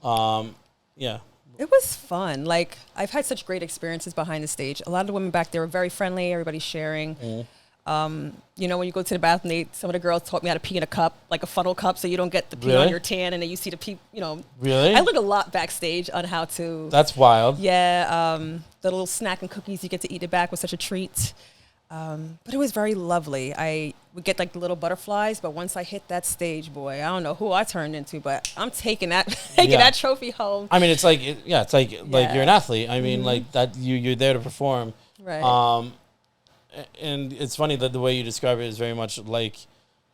It was fun. Like, I've had such great experiences behind the stage. A lot of the women back there were very friendly. Everybody's sharing. You know, when you go to the bathroom, some of the girls taught me how to pee in a cup, like a funnel cup, so you don't get the pee on your tan, and then you see the pee, you know.
Really?
I learned a lot backstage on how to.
That's wild.
Yeah. The little snack and cookies you get to eat it back was such a treat. But it was very lovely. I would get like the little butterflies, but once I hit that stage, boy, I don't know who I turned into, but I'm taking that that trophy home.
I mean, it's like like you're an athlete. I mean, like that you're there to perform.
Right.
And it's funny that the way you describe it is very much like,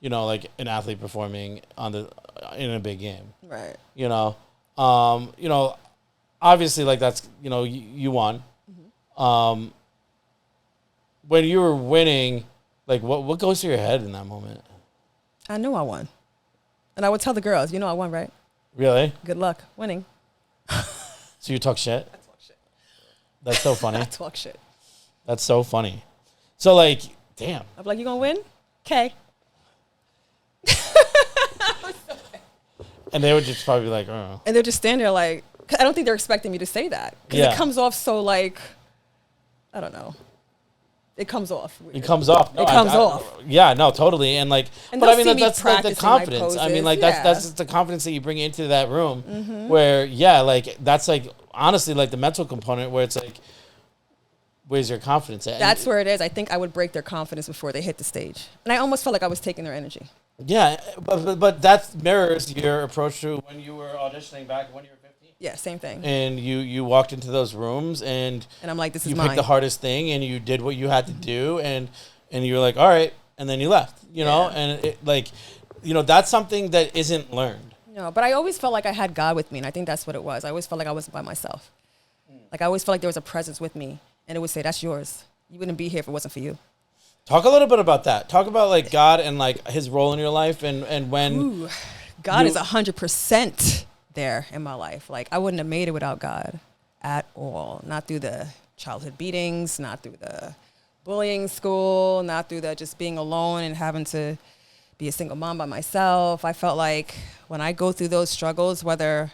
you know, like an athlete performing in a big game.
Right.
You know, obviously like that's, you know, you won. When you were winning, like what goes through your head in that moment?
I knew I won. And I would tell the girls, you know I won, right?
Really?
Good luck winning.
So you talk shit?
I talk shit.
That's so funny.
I talk shit.
That's so funny. So like, damn.
I'm like, you gonna win? Okay.
And they would just probably be like, oh.
And they're just standing there like, I don't think they're expecting me to say that. Because it comes off so like, I don't know. It comes off.
It comes off. No,
it comes off.
Yeah, no, totally. And like,
and
but I mean, that's like the
my
confidence.
poses.
I mean, like that's just the confidence that you bring into that room where, like that's like, honestly, like the mental component where it's like, where's your confidence at?
That's where it is. I think I would break their confidence before they hit the stage. And I almost felt like I was taking their energy.
Yeah, but that mirrors your approach to when you were auditioning back when you were 15.
Yeah, same thing.
And you walked into those rooms and
I'm like, this is
you
mine.
picked the hardest thing and you did what you had to do and you were like, all right, and then you left, you know? And it, like, you know, that's something that isn't learned.
No, but I always felt like I had God with me, and I think that's what it was. I always felt like I wasn't by myself. Like I always felt like there was a presence with me, and it would say, that's yours. You wouldn't be here if it wasn't for you.
Talk a little bit about that. Talk about like God and like his role in your life and when
God is 100% there in my life. Like I wouldn't have made it without God at all. Not through the childhood beatings, not through the bullying school, not through the just being alone and having to be a single mom by myself. I felt like when I go through those struggles, whether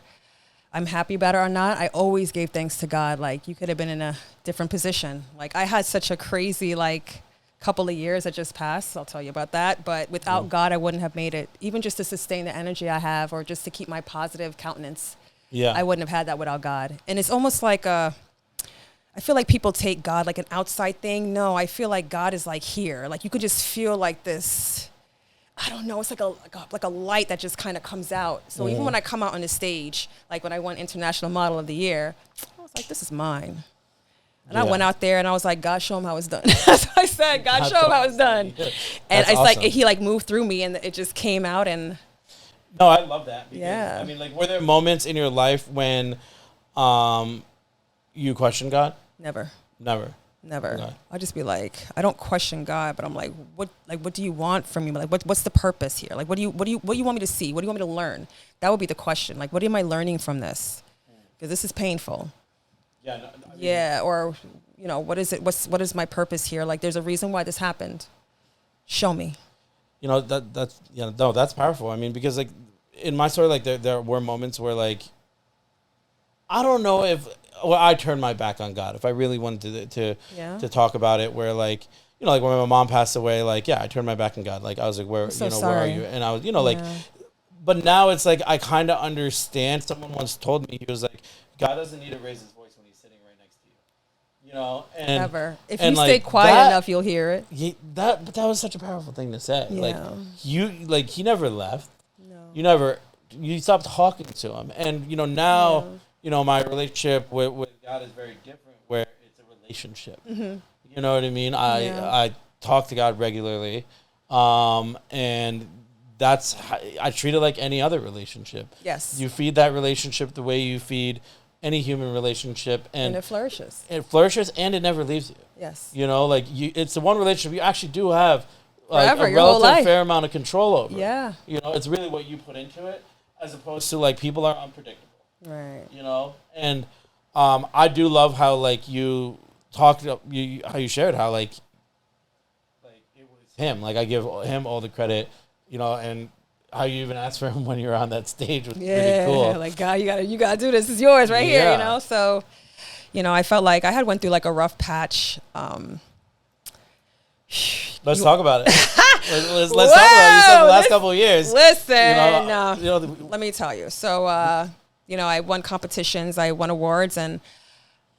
I'm happy about it or not, I always gave thanks to God. Like you could have been in a different position. Like I had such a crazy like couple of years that just passed. I'll tell you about that. But without God, I wouldn't have made it. Even just to sustain the energy I have or just to keep my positive countenance. Yeah, I wouldn't have had that without God. And it's almost like I feel like people take God like an outside thing. No, I feel like God is like here. Like you could just feel like this, I don't know, it's like a light that just kind of comes out. So even when I come out on the stage, like when I won International Model of the Year, I was like, this is mine. And I went out there and I was like, God, show him how it's done. That's what I said. God, show him how it's done. And it's awesome. Like he like moved through me and it just came out. And
no, I love that. Because,
yeah.
I mean, like, were there moments in your life when you questioned God?
Never.
Never.
Never.
Okay.
I just be like, I don't question God, but I'm like, what do you want from me? Like, what's the purpose here? Like, what do you want me to see? What do you want me to learn? That would be the question. Like, what am I learning from this? Because this is painful.
Yeah. No,
Yeah. Or, what is it? What is my purpose here? Like, there's a reason why this happened. Show me.
That's powerful. I mean, because like in my story, like there were moments where like, I don't know if I turned my back on God. If I really wanted to talk about it, where like like when my mom passed away, like I turned my back on God. Like I was like, where where are you? And I was like, but now it's like I kind of understand. Someone once told me, he was like, God doesn't need to raise his voice when he's sitting right next to you. And
never. If you stay quiet enough, you'll hear it.
But that was such a powerful thing to say.
Yeah.
Like he never left. No. You stopped talking to him, and now.
Yeah.
My relationship with God is very different, where it's a relationship.
Mm-hmm.
You know what I mean? I talk to God regularly, and I treat it like any other relationship.
Yes.
You feed that relationship the way you feed any human relationship, and
it flourishes.
It flourishes, and it never leaves you.
Yes.
It's the one relationship you actually do have
Forever,
a
your whole
relative
life.
fair amount of control over.
Yeah.
It's really what you put into it, as opposed to like people are unpredictable.
Right.
And I do love how like you talked how you shared how like it was him. Like I give him all the credit, and how you even asked for him when you were on that stage was pretty cool.
Like God, you gotta do this. This is yours right here. So, I felt like I had went through like a rough patch.
Let's talk about it. Let's talk about it. You said the last couple of years.
Listen, let me tell you. So, I won competitions, I won awards, and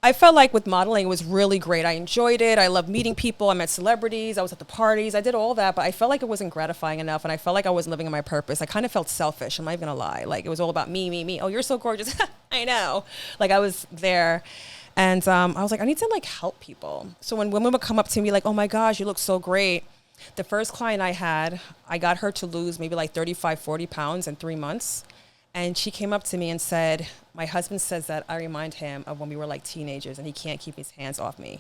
I felt like with modeling, it was really great. I enjoyed it. I loved meeting people. I met celebrities. I was at the parties. I did all that, but I felt like it wasn't gratifying enough, and I felt like I wasn't living in my purpose. I kind of felt selfish. I'm not even going to lie. Like, it was all about me, me, me. Oh, you're so gorgeous. I know. Like, I was there. And I was like, I need to, like, help people. So when women would come up to me like, oh, my gosh, you look so great. The first client I had, I got her to lose maybe like 35, 40 pounds in 3 months. And she came up to me and said, my husband says that I remind him of when we were like teenagers and he can't keep his hands off me.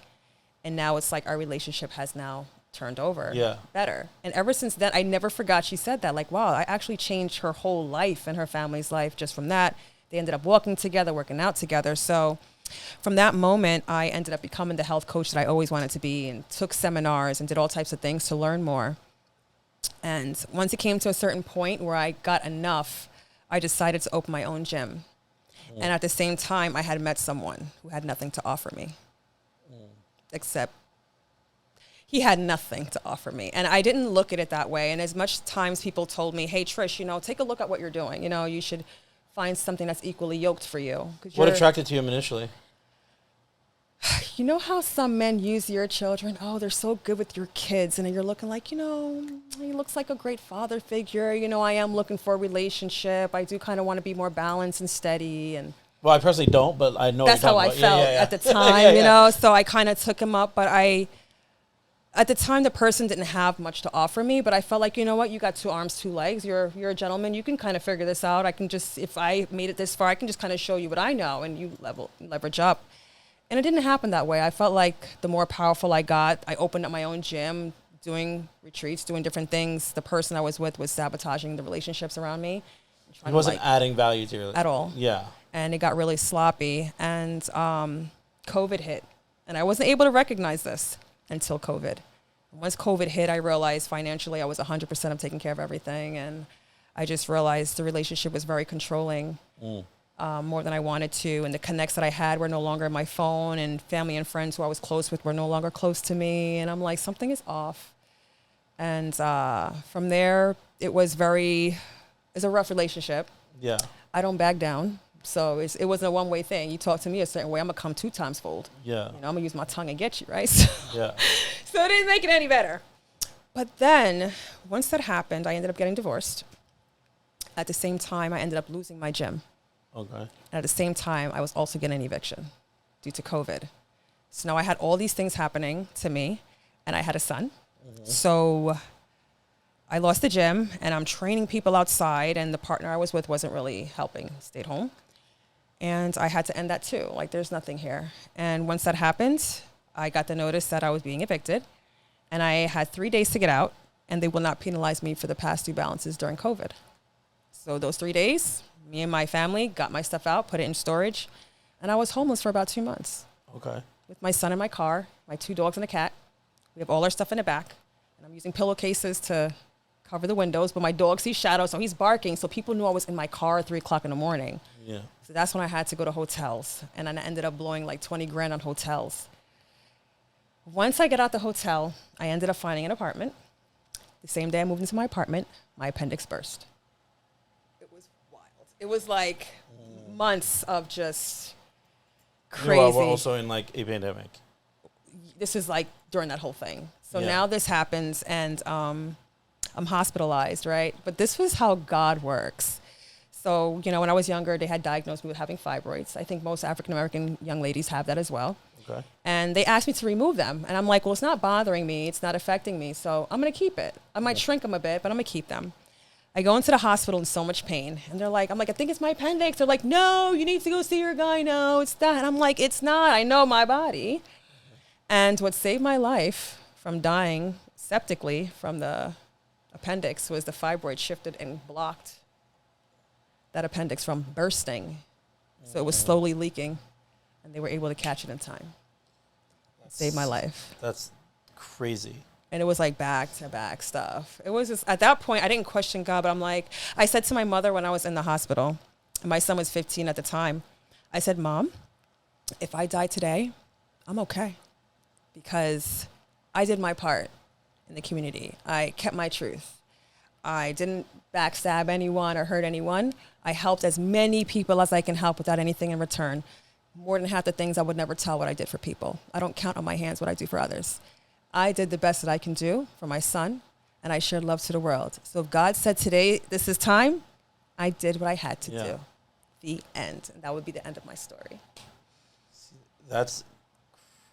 And now it's like our relationship has now turned over better. And ever since then, I never forgot she said that. Like, wow, I actually changed her whole life and her family's life just from that. They ended up walking together, working out together. So from that moment, I ended up becoming the health coach that I always wanted to be, and took seminars and did all types of things to learn more. And once it came to a certain point where I got enough, I decided to open my own gym. And at the same time, I had met someone who had nothing to offer me. Except he had nothing to offer me. And I didn't look at it that way. And as much times people told me, hey, Trish, take a look at what you're doing. You should find something that's equally yoked for you.
What attracted to him initially?
You know how some men use your children? Oh, they're so good with your kids. And then you're looking like, he looks like a great father figure. I am looking for a relationship. I do kind of want to be more balanced and steady. And
well, I personally don't, but I know
that's how I felt at the time, So I kind of took him up. But at the time, the person didn't have much to offer me. But I felt like, you know what? You got 2 arms, 2 legs. You're a gentleman. You can kind of figure this out. I can just, if I made it this far, I can just kind of show you what I know, and you leverage up. And it didn't happen that way. I felt like the more powerful I got, I opened up my own gym, doing retreats, doing different things. The person I was with was sabotaging the relationships around me.
He wasn't adding value to your
at all.
Yeah.
And it got really sloppy. And COVID hit. And I wasn't able to recognize this until COVID. Once COVID hit, I realized financially I was 100% of taking care of everything. And I just realized the relationship was very controlling. More than I wanted to, and the connects that I had were no longer my phone, and family and friends who I was close with were no longer close to me, and I'm like, something is off. And from there, it was a rough relationship.
Yeah.
I don't back down, so it wasn't a one-way thing. You talk to me a certain way, I'm gonna come 2 times fold.
Yeah.
I'm gonna use my tongue and get you, right? So,
yeah.
So it didn't make it any better. But then, once that happened, I ended up getting divorced. At the same time, I ended up losing my gym.
Okay. And
at the same time, I was also getting an eviction due to COVID. So now I had all these things happening to me, and I had a son. So I lost the gym, and I'm training people outside, and the partner I was with wasn't really helping. He stayed home. And I had to end that too. Like, there's nothing here. And once that happened, I got the notice that I was being evicted, and I had 3 days to get out, and they will not penalize me for the past due balances during COVID. So those 3 days, me and my family got my stuff out, put it in storage, and I was homeless for about 2 months.
Okay.
With my son in my car, my 2 dogs and a cat. We have all our stuff in the back, and I'm using pillowcases to cover the windows, but my dog sees shadows, so he's barking, so people knew I was in my car at 3 o'clock in the morning.
Yeah.
So that's when I had to go to hotels, and then I ended up blowing like 20 grand on hotels. Once I got out the hotel, I ended up finding an apartment. The same day I moved into my apartment, my appendix burst. It was wild. It was like months of just crazy.
We're also in like a pandemic.
This is like during that whole thing. So
Yeah.
now this happens, and I'm hospitalized, right? But this was how God works. So, when I was younger, they had diagnosed me with having fibroids. I think most African-American young ladies have that as well.
Okay.
And they asked me to remove them. And I'm like, well, it's not bothering me. It's not affecting me. So I'm going to keep it. I might shrink them a bit, but I'm going to keep them. I go into the hospital in so much pain. And I'm like, I think it's my appendix. They're like, no, you need to go see your guy. No, it's that. And I'm like, it's not. I know my body. And what saved my life from dying septically from the appendix was the fibroid shifted and blocked that appendix from bursting. So it was slowly leaking, and they were able to catch it in time. It saved my life.
That's crazy.
And it was like back-to-back stuff. It was just, at that point, I didn't question God, but I'm like, I said to my mother when I was in the hospital, and my son was 15 at the time, I said, Mom, if I die today, I'm okay. Because I did my part in the community. I kept my truth. I didn't backstab anyone or hurt anyone. I helped as many people as I can help without anything in return. More than half the things I would never tell what I did for people. I don't count on my hands what I do for others. I did the best that I can do for my son, and I shared love to the world. So if God said today, this is time, I did what I had to do. The end. And that would be the end of my story.
That's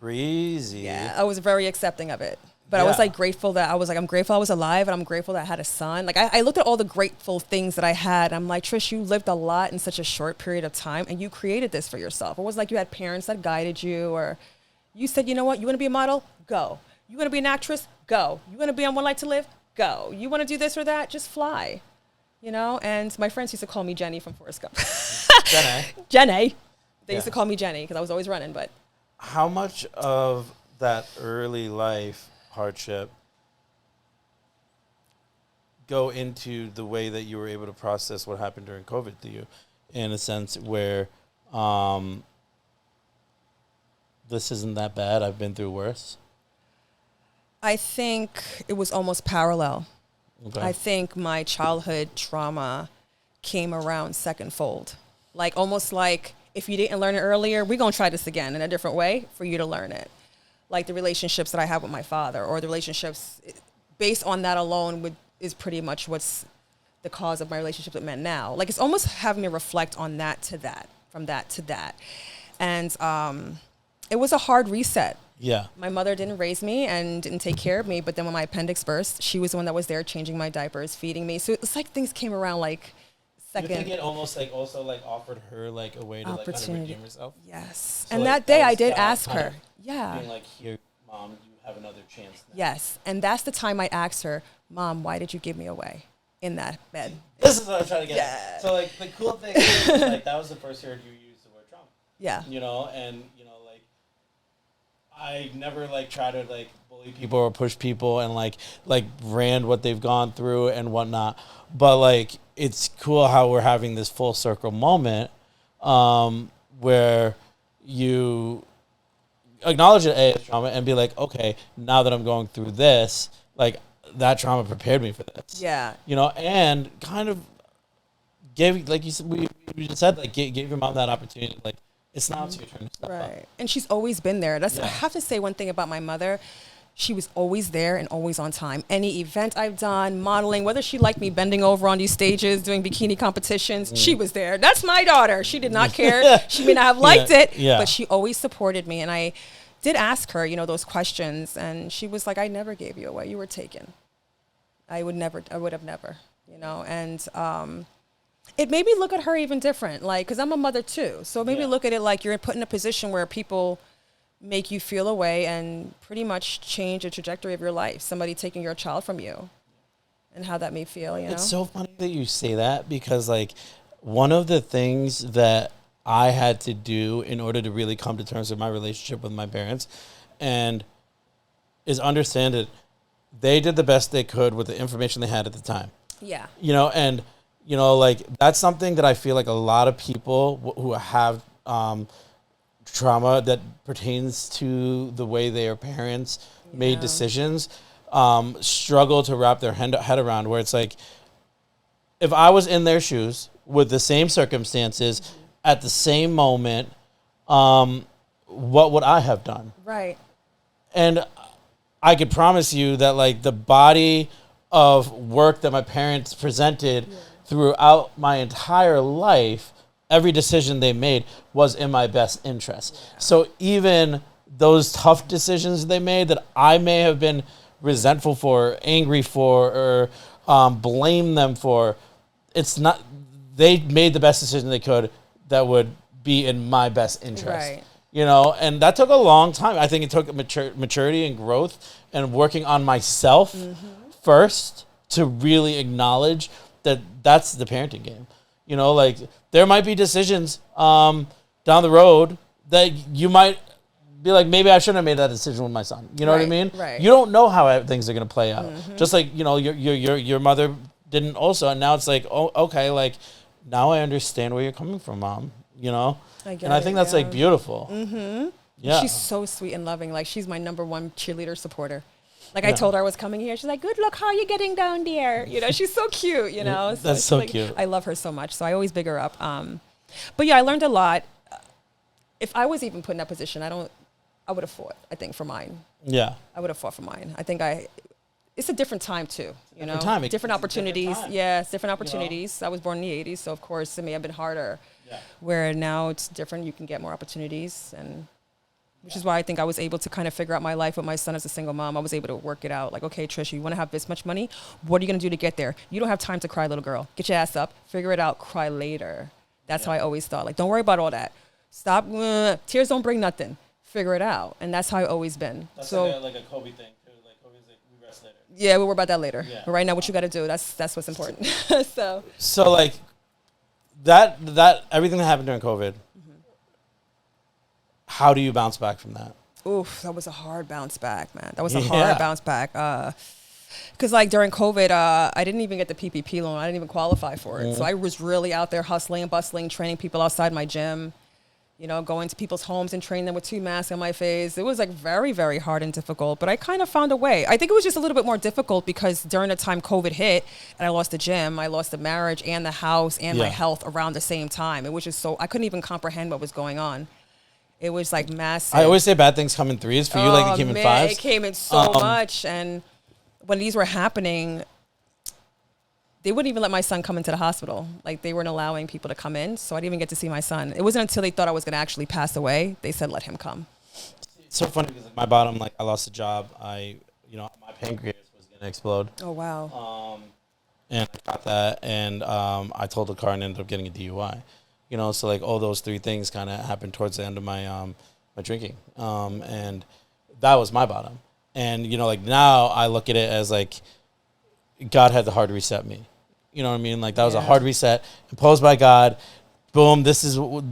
crazy.
Yeah, I was very accepting of it. But I was like grateful that I'm grateful I was alive, and I'm grateful that I had a son. Like I looked at all the grateful things that I had. I'm like, Trish, you lived a lot in such a short period of time, and you created this for yourself. It was like you had parents that guided you, or you said, you know what, you want to be a model? Go. You want to be an actress? Go. You want to be on One Life to Live? Go. You want to do this or that? Just fly. And my friends used to call me Jenny from Forrest Gump. Jenny. They used to call me Jenny because I was always running. But
how much of that early life hardship go into the way that you were able to process what happened during COVID to you, in a sense where this isn't that bad, I've been through worse?
I think it was almost parallel.
Okay.
I think my childhood trauma came around secondfold. Like almost like if you didn't learn it earlier, we're going to try this again in a different way for you to learn it. Like the relationships that I had with my father, or the relationships based on that alone is pretty much what's the cause of my relationship with men now. Like it's almost having me reflect on that to that, from that to that. And it was a hard reset.
Yeah.
My mother didn't raise me and didn't take care of me, but then when my appendix burst, she was the one that was there changing my diapers, feeding me. So it's like things came around like second.
You think it almost like also like offered her like a way to like kind of
Opportunity.
redeem herself?
Yes.
So,
and
like,
that day I
was
did
God
ask
kind
her.
of
Yeah.
Being like, here, Mom, you have another chance now.
Yes. And that's the time I asked her, Mom, why did you give me away in that bed?
This is what I'm trying to get
Yeah.
at. So like the cool thing is like that was the first year you used the word trauma.
Yeah.
And like I never like try to like bully people or push people and like brand what they've gone through and whatnot. But like it's cool how we're having this full circle moment where you acknowledge it as trauma and be like, okay, now that I'm going through this, like that trauma prepared me for this.
Yeah.
And kind of gave, like you said, we just said, like gave your mom that opportunity. Like it's now your turn to step up.
Right. And she's always been there. I
Yeah.
have to say one thing about my mother. She was always there and always on time. Any event I've done, modeling, whether she liked me bending over on these stages, doing bikini competitions, she was there. That's my daughter. She did not care. She may not have liked it, but she always supported me. And I did ask her, those questions. And she was like, I never gave you away. You were taken. I would have never, And it made me look at her even different, like, because I'm a mother too. So it made me look at it like you're put in a position where people make you feel a way and pretty much change the trajectory of your life. Somebody taking your child from you and how that may feel, you know?
It's so funny that you say that because, like, one of the things that I had to do in order to really come to terms with my relationship with my parents and is understand that they did the best they could with the information they had at the time.
Yeah.
You know, and, you know, like, that's something that I feel like a lot of people who have trauma that pertains to the way their parents made decisions struggle to wrap their head around, where it's like, if I was in their shoes with the same circumstances at the same moment, what would I have done?
Right.
And I could promise you that, like, the body of work that my parents presented throughout my entire life, every decision they made was in my best interest. Yeah. So even those tough decisions they made that I may have been resentful for, angry for, or blame them for, it's not, they made the best decision they could that would be in my best interest.
Right.
You know, and that took a long time. I think it took maturity and growth and working on myself first to really acknowledge that that's the parenting game. You know, like, there might be decisions down the road that you might be like, maybe I shouldn't have made that decision with my son. You know what I mean?
Right.
You don't know how things are going to play out. Just like, you know, your mother didn't also, and now it's like, oh, okay, like, now I understand where you're coming from, Mom. You know, I think that's like beautiful. Yeah,
she's so sweet and loving. Like, she's my number one cheerleader supporter. Like, I told her I was coming here. She's like, good luck. How are you getting down there? You know, she's so cute, you know.
That's so
like,
cute.
I love her so much. So I always big her up. But yeah, I learned a lot. If I was even put in that position, I would have fought, I think, for mine.
Yeah.
I would have fought for mine. I think it's a different time too, you know. Different opportunities. Yes, different opportunities. You know? I was born in the 80s, so of course it may have been harder. Yeah. Where now it's different, you can get more opportunities, and which is why I think I was able to kind of figure out my life with my son as a single mom. I was able to work it out. Like, okay, Trish, you want to have this much money? What are you going to do to get there? You don't have time to cry, little girl. Get your ass up, figure it out, cry later. That's how I always thought. Like, don't worry about all that. Stop. Tears don't bring nothing. Figure it out. And that's how I've always been.
That's
so,
like a Kobe thing, too. Like, Kobe's like, we rest later.
Yeah, we'll worry about that later.
Yeah.
But right now, what you got to do, that's what's important.
So like, that everything that happened during COVID, how do you bounce back from that?
Oof, that was a hard bounce back, man. That was a hard bounce back. Because, like, during COVID, I didn't even get the PPP loan. I didn't even qualify for it. So I was really out there hustling and bustling, training people outside my gym, you know, going to people's homes and training them with 2 masks on my face. It was, like, very, very hard and difficult. But I kind of found a way. I think it was just a little bit more difficult because during the time COVID hit and I lost the gym, I lost the marriage and the house and my health around the same time. It was just so, I couldn't even comprehend what was going on. It was like massive.
I always say bad things come in threes. For you, like, it came in fives.
It came in so much. And when these were happening, they wouldn't even let my son come into the hospital. Like, they weren't allowing people to come in. So I didn't even get to see my son. It wasn't until they thought I was going to actually pass away, they said, let him come.
It's so funny because, like, my bottom, like, I lost a job. My pancreas was going to explode.
Oh, wow.
And I got that. And I told the car and ended up getting a DUI. You know, so, like, all those 3 things kind of happened towards the end of my my drinking. And that was my bottom. And, you know, like, now I look at it as, like, God had to hard reset me. You know what I mean? Like, that was a hard reset imposed by God. Boom, this is what's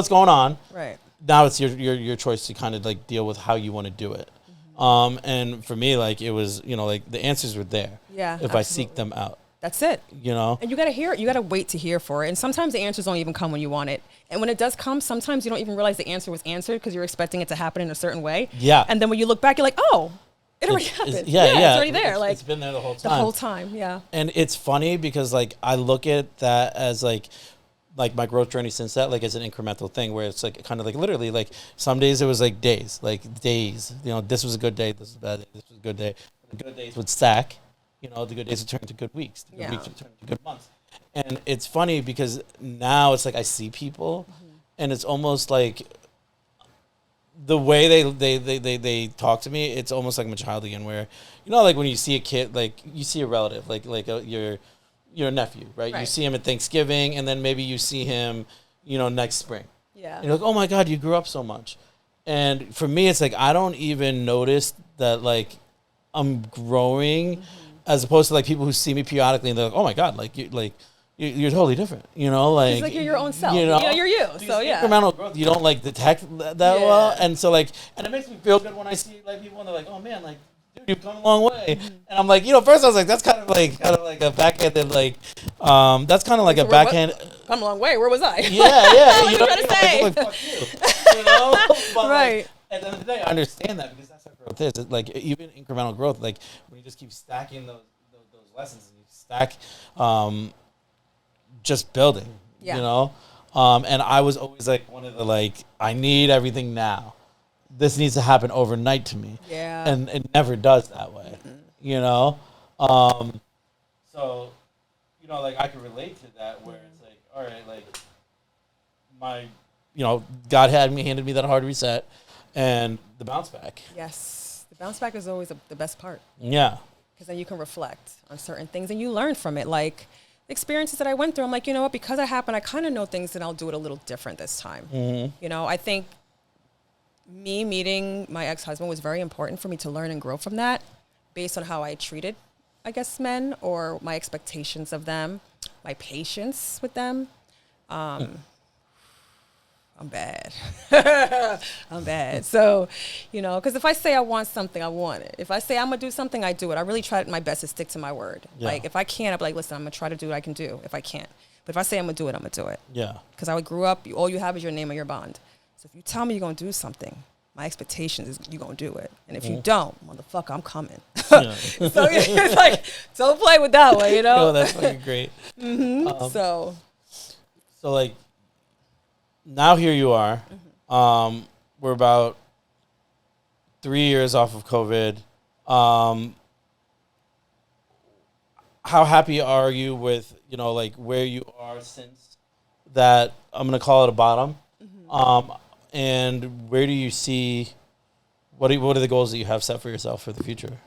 going on.
Right.
Now it's your choice to kind of, like, deal with how you want to do it. And for me, like, it was, you know, like, the answers were there.
Yeah.
If I seek them out.
That's it.
You know?
And you got to hear it. You got to wait to hear for it. And sometimes the answers don't even come when you want it. And when it does come, sometimes you don't even realize the answer was answered because you're expecting it to happen in a certain way.
Yeah.
And then when you look back, you're like, oh, it already happened. It's already there. Like,
it's been there the whole time.
The whole time, yeah.
And it's funny because, like, I look at that as, like my growth journey since that, like, as an incremental thing where it's, like, kind of, like, literally, like, some days it was, like, days. You know, this was a good day, this was a bad day, this was a good day. The good days would stack. You know, the good days would turn to good weeks. The good weeks would turn to good months. And it's funny because now it's like I see people and it's almost like the way they talk to me, it's almost like I'm a child again where, you know, like when you see a kid, like you see a relative, like your nephew, right? You see him at Thanksgiving and then maybe you see him, you know, next spring.
Yeah.
And you're like, oh my God, you grew up so much. And for me, it's like, I don't even notice that, like, I'm growing as opposed to, like, people who see me periodically and they're like, oh my God, like, you're totally different, you know, like,
It's like you're your own self.
You know,
you're you. So yeah.
Incremental growth, you don't like detect that well, and so like, and it makes me feel good when I see like people and they're like, oh man, like, dude, you've come a long way, and I'm like, you know, first I was like, that's kind of like a backhanded like, that's kind of like a backhand.
Come a long way. Where was I?
Yeah.
What
you
are you trying to say?
Like, fuck you, you know, but,
Right.
Like, at the end of the day, I understand that because that's how growth is. It's like even incremental growth, like when you just keep stacking those lessons and you stack. Just building, you know? And I was always like one of the like, I need everything now. This needs to happen overnight to me.
Yeah.
And it never does that way, you know? So, you know, like I can relate to that where it's like, all right, like my, you know, God handed me that hard reset and the bounce back.
Yes. The bounce back is always the best part.
Yeah.
Because then you can reflect on certain things and you learn from it. Like, experiences that I went through, I'm like, you know what, because it happened, I kind of know things and I'll do it a little different this time. You know, I think me meeting my ex-husband was very important for me to learn and grow from that based on how I treated, I guess, men or my expectations of them, my patience with them. I'm bad. I'm bad. So, you know, because if I say I want something, I want it. If I say I'm going to do something, I do it. I really try my best to stick to my word.
Yeah.
Like, if I can't, I'll be like, listen, I'm going to try to do what I can do if I can't. But if I say I'm going to do it, I'm going to do it.
Yeah.
Because I grew up, all you have is your name or your bond. So if you tell me you're going to do something, my expectation is you're going to do it. And if you don't, motherfucker, I'm coming.
Yeah.
So it's like, don't play with that one, you know?
Oh, that's fucking great.
So
like, now here you are. We're about 3 years off of COVID. How happy are you with, you know, like where you are since that? I'm going to call it a bottom. And where do you see, what are the goals that you have set for yourself for the future?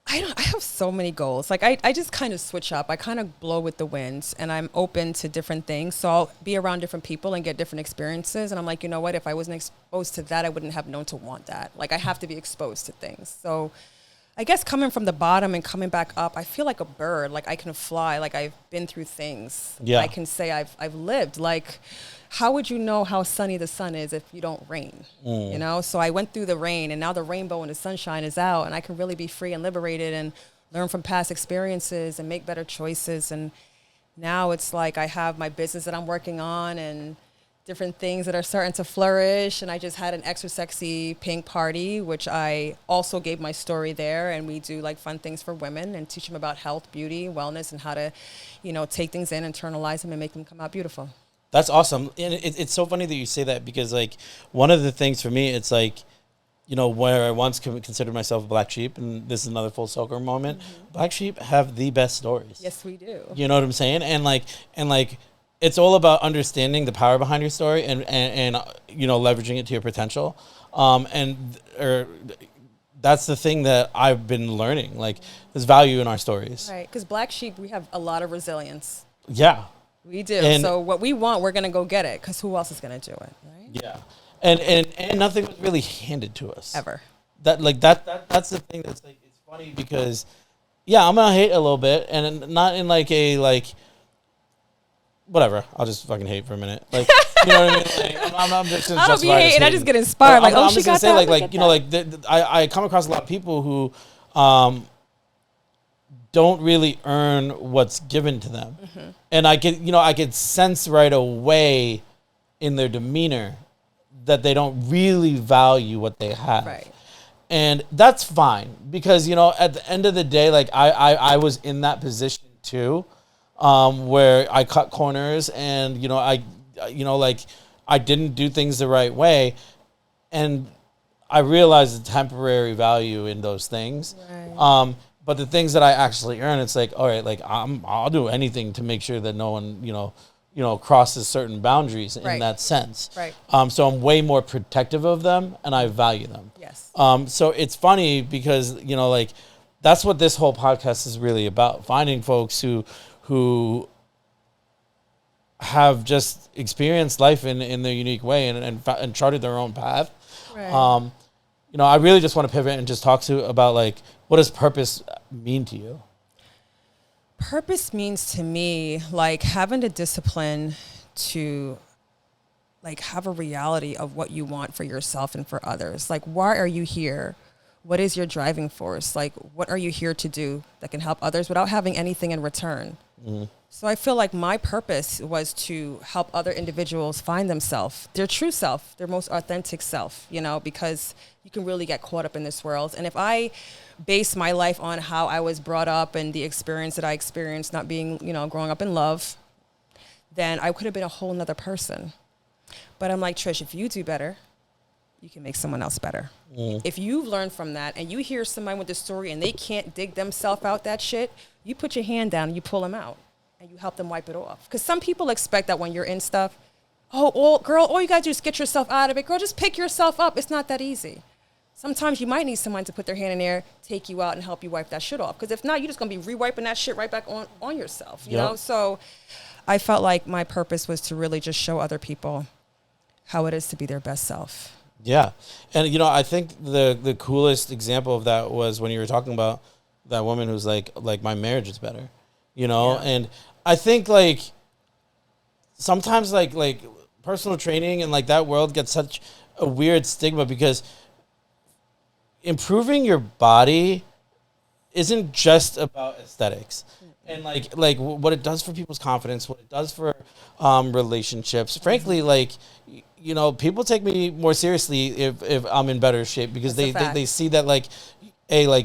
I have so many goals. Like I just kind of switch up. I kind of blow with the winds and I'm open to different things. So I'll be around different people and get different experiences. And I'm like, you know what? If I wasn't exposed to that, I wouldn't have known to want that. Like I have to be exposed to things. So I guess coming from the bottom and coming back up, I feel like a bird. Like I can fly. Like I've been through things.
Yeah.
I can say I've lived. Like how would you know how sunny the sun is if you don't rain? You know? So I went through the rain and now the rainbow and the sunshine is out and I can really be free and liberated and learn from past experiences and make better choices. And now it's like I have my business that I'm working on and different things that are starting to flourish. And I just had an extra sexy pink party, which I also gave my story there. And we do like fun things for women and teach them about health, beauty, wellness, and how to, you know, take things in, internalize them and make them come out beautiful.
That's awesome. And it's so funny that you say that because, like, one of the things for me, it's like, you know, where I once considered myself a black sheep, and this is another full circle moment, black sheep have the best stories.
Yes, we do.
You know what I'm saying? And like, it's all about understanding the power behind your story and you know, leveraging it to your potential. That's the thing that I've been learning. Like, there's value in our stories.
Right, because black sheep, we have a lot of resilience.
Yeah.
We do.
And
so what we want, we're going to go get it because who else is going to do it, right?
Yeah. And nothing was really handed to us.
Ever.
That's the thing that's like, it's funny because, yeah, I'm going to hate a little bit and not in like a, like, whatever. I'll just fucking hate for a minute. Like, you know what I mean? Like, I'm just going to
I don't be hating. I just get inspired. Like,
I'm
she
just
got
gonna
that.
say, like, you know, like, I come across a lot of people who, don't really earn what's given to them. And I could sense right away in their demeanor that they don't really value what they have.
Right.
And that's fine because, you know, at the end of the day, like I was in that position too, where I cut corners and, you know, I didn't do things the right way. And I realized the temporary value in those things. Right. But the things that I actually earn, it's like, all right, like I'll do anything to make sure that no one, you know, crosses certain boundaries in that sense.
Right.
So I'm way more protective of them and I value them.
Yes.
So it's funny because, you know, like that's what this whole podcast is really about. Finding folks who have just experienced life in their unique way and charted their own path.
Right.
I really just want to pivot and just talk about like, what does purpose mean to you?
Purpose means to me like having the discipline to like have a reality of what you want for yourself and for others. Like, why are you here? What is your driving force? Like, what are you here to do that can help others without having anything in return? So I feel like my purpose was to help other individuals find themselves, their true self, their most authentic self, because you can really get caught up in this world. And if I base my life on how I was brought up and the experience that I experienced, not being, growing up in love, then I could have been a whole nother person. But I'm like, Trish, if you do better, you can make someone else better. If you've learned from that and you hear somebody with a story and they can't dig themselves out that shit, you put your hand down and you pull them out and you help them wipe it off. Because some people expect that when you're in stuff, girl, all you got to do is get yourself out of it. Girl, just pick yourself up. It's not that easy. Sometimes you might need someone to put their hand in there, take you out and help you wipe that shit off. Because if not, you're just going to be re-wiping that shit right back on yourself, you know? So I felt like my purpose was to really just show other people how it is to be their best self.
Yeah. And, I think the coolest example of that was when you were talking about that woman who's like my marriage is better, and I think like sometimes like personal training and like that world gets such a weird stigma because improving your body isn't just about aesthetics. And like what it does for people's confidence, what it does for relationships. Frankly, like, people take me more seriously if I'm in better shape because they see that like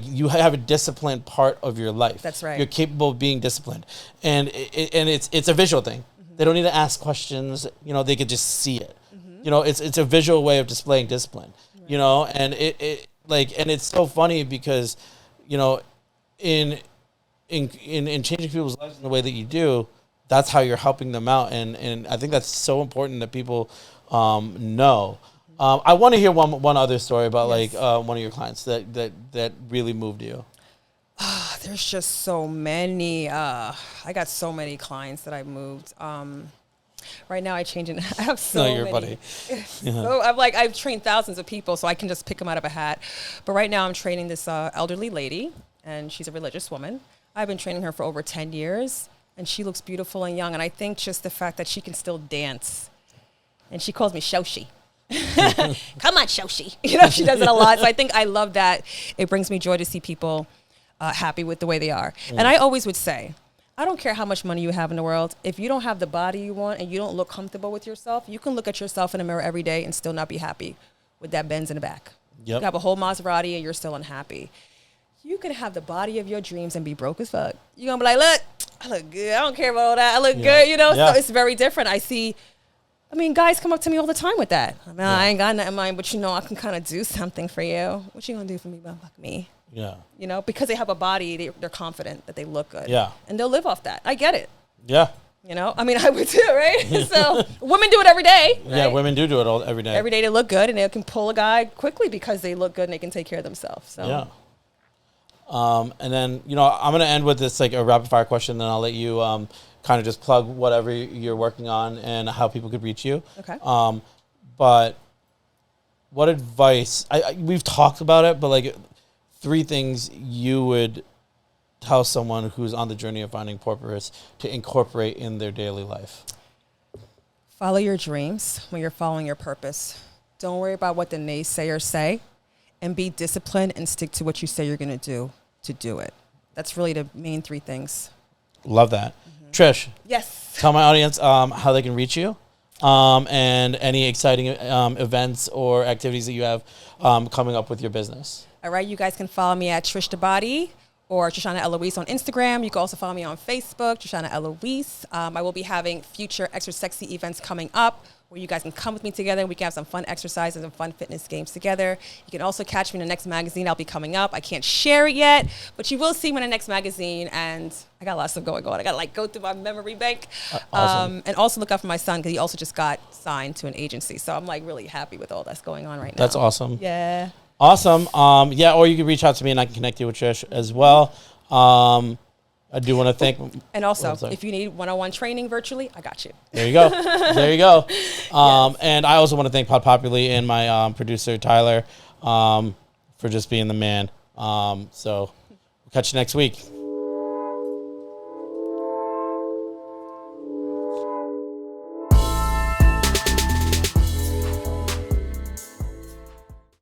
you have a disciplined part of your life.
That's right.
You're capable of being disciplined, and it's a visual thing. They don't need to ask questions. They could just see it. It's a visual way of displaying discipline. Right. And and it's so funny because in changing people's lives in the way that you do, that's how you're helping them out. And I think that's so important that people know. I want to hear one other story about like one of your clients that really moved you.
There's just so many. I got so many clients that I moved. Right now I have so many. No, you're funny. So I've trained thousands of people, so I can just pick them out of a hat. But right now I'm training this elderly lady, and she's a religious woman. I've been training her for over 10 years, and she looks beautiful and young. And I think just the fact that she can still dance, and she calls me Shoshi. Come on, Shoshi. She does it a lot. So I think I love that. It brings me joy to see people happy with the way they are. And I always would say, I don't care how much money you have in the world. If you don't have the body you want and you don't look comfortable with yourself, you can look at yourself in the mirror every day and still not be happy with that Benz in the back. Yep. You can have a whole Maserati and you're still unhappy. You can have the body of your dreams and be broke as fuck. You're going to be like, look, I look good. I don't care about all that. I look good, So it's very different. Guys come up to me all the time with that. I ain't got nothing in mind, but I can kind of do something for you. What you going to do for me? Fuck me. Yeah. Because they have a body, they're confident that they look good. Yeah. And they'll live off that. I get it.
Yeah.
I would too, right? So women do it every day. Right?
Yeah, women do it every day.
Every day they look good and they can pull a guy quickly because they look good and they can take care of themselves. So.
Yeah. And then, I'm going to end with this, like a rapid fire question, then I'll let you kind of just plug whatever you're working on and how people could reach you.
Okay.
But what advice, we've talked about it, but like 3 things you would tell someone who's on the journey of finding purpose to incorporate in their daily life?
Follow your dreams when you're following your purpose. Don't worry about what the naysayers say, and be disciplined and stick to what you say you're going to do it. That's really the main 3 things.
Love that. Mm-hmm. Trish.
Yes.
Tell my audience how they can reach you and any exciting events or activities that you have coming up with your business.
All right. You guys can follow me at Trish the Body or Treshanna Eloise on Instagram. You can also follow me on Facebook, Treshanna Eloise. I will be having future Extra Sexy events coming up where you guys can come with me together and we can have some fun exercises and fun fitness games together. You can also catch me in the next magazine. I'll be coming up. I can't share it yet, but you will see me in the next magazine, and I got lots of going on. I got to go through my memory bank. Awesome. And also look out for my son because he also just got signed to an agency. So I'm really happy with all that's going on right now.
That's awesome.
Yeah.
Awesome. Or you can reach out to me and I can connect you with Trish as well. I do want to thank.
And also,
sorry.
if you need one-on-one training virtually, I got you.
There you go. There you go. And I also want to thank Pod Populi and my producer, Tyler, for just being the man. So we'll catch you next week.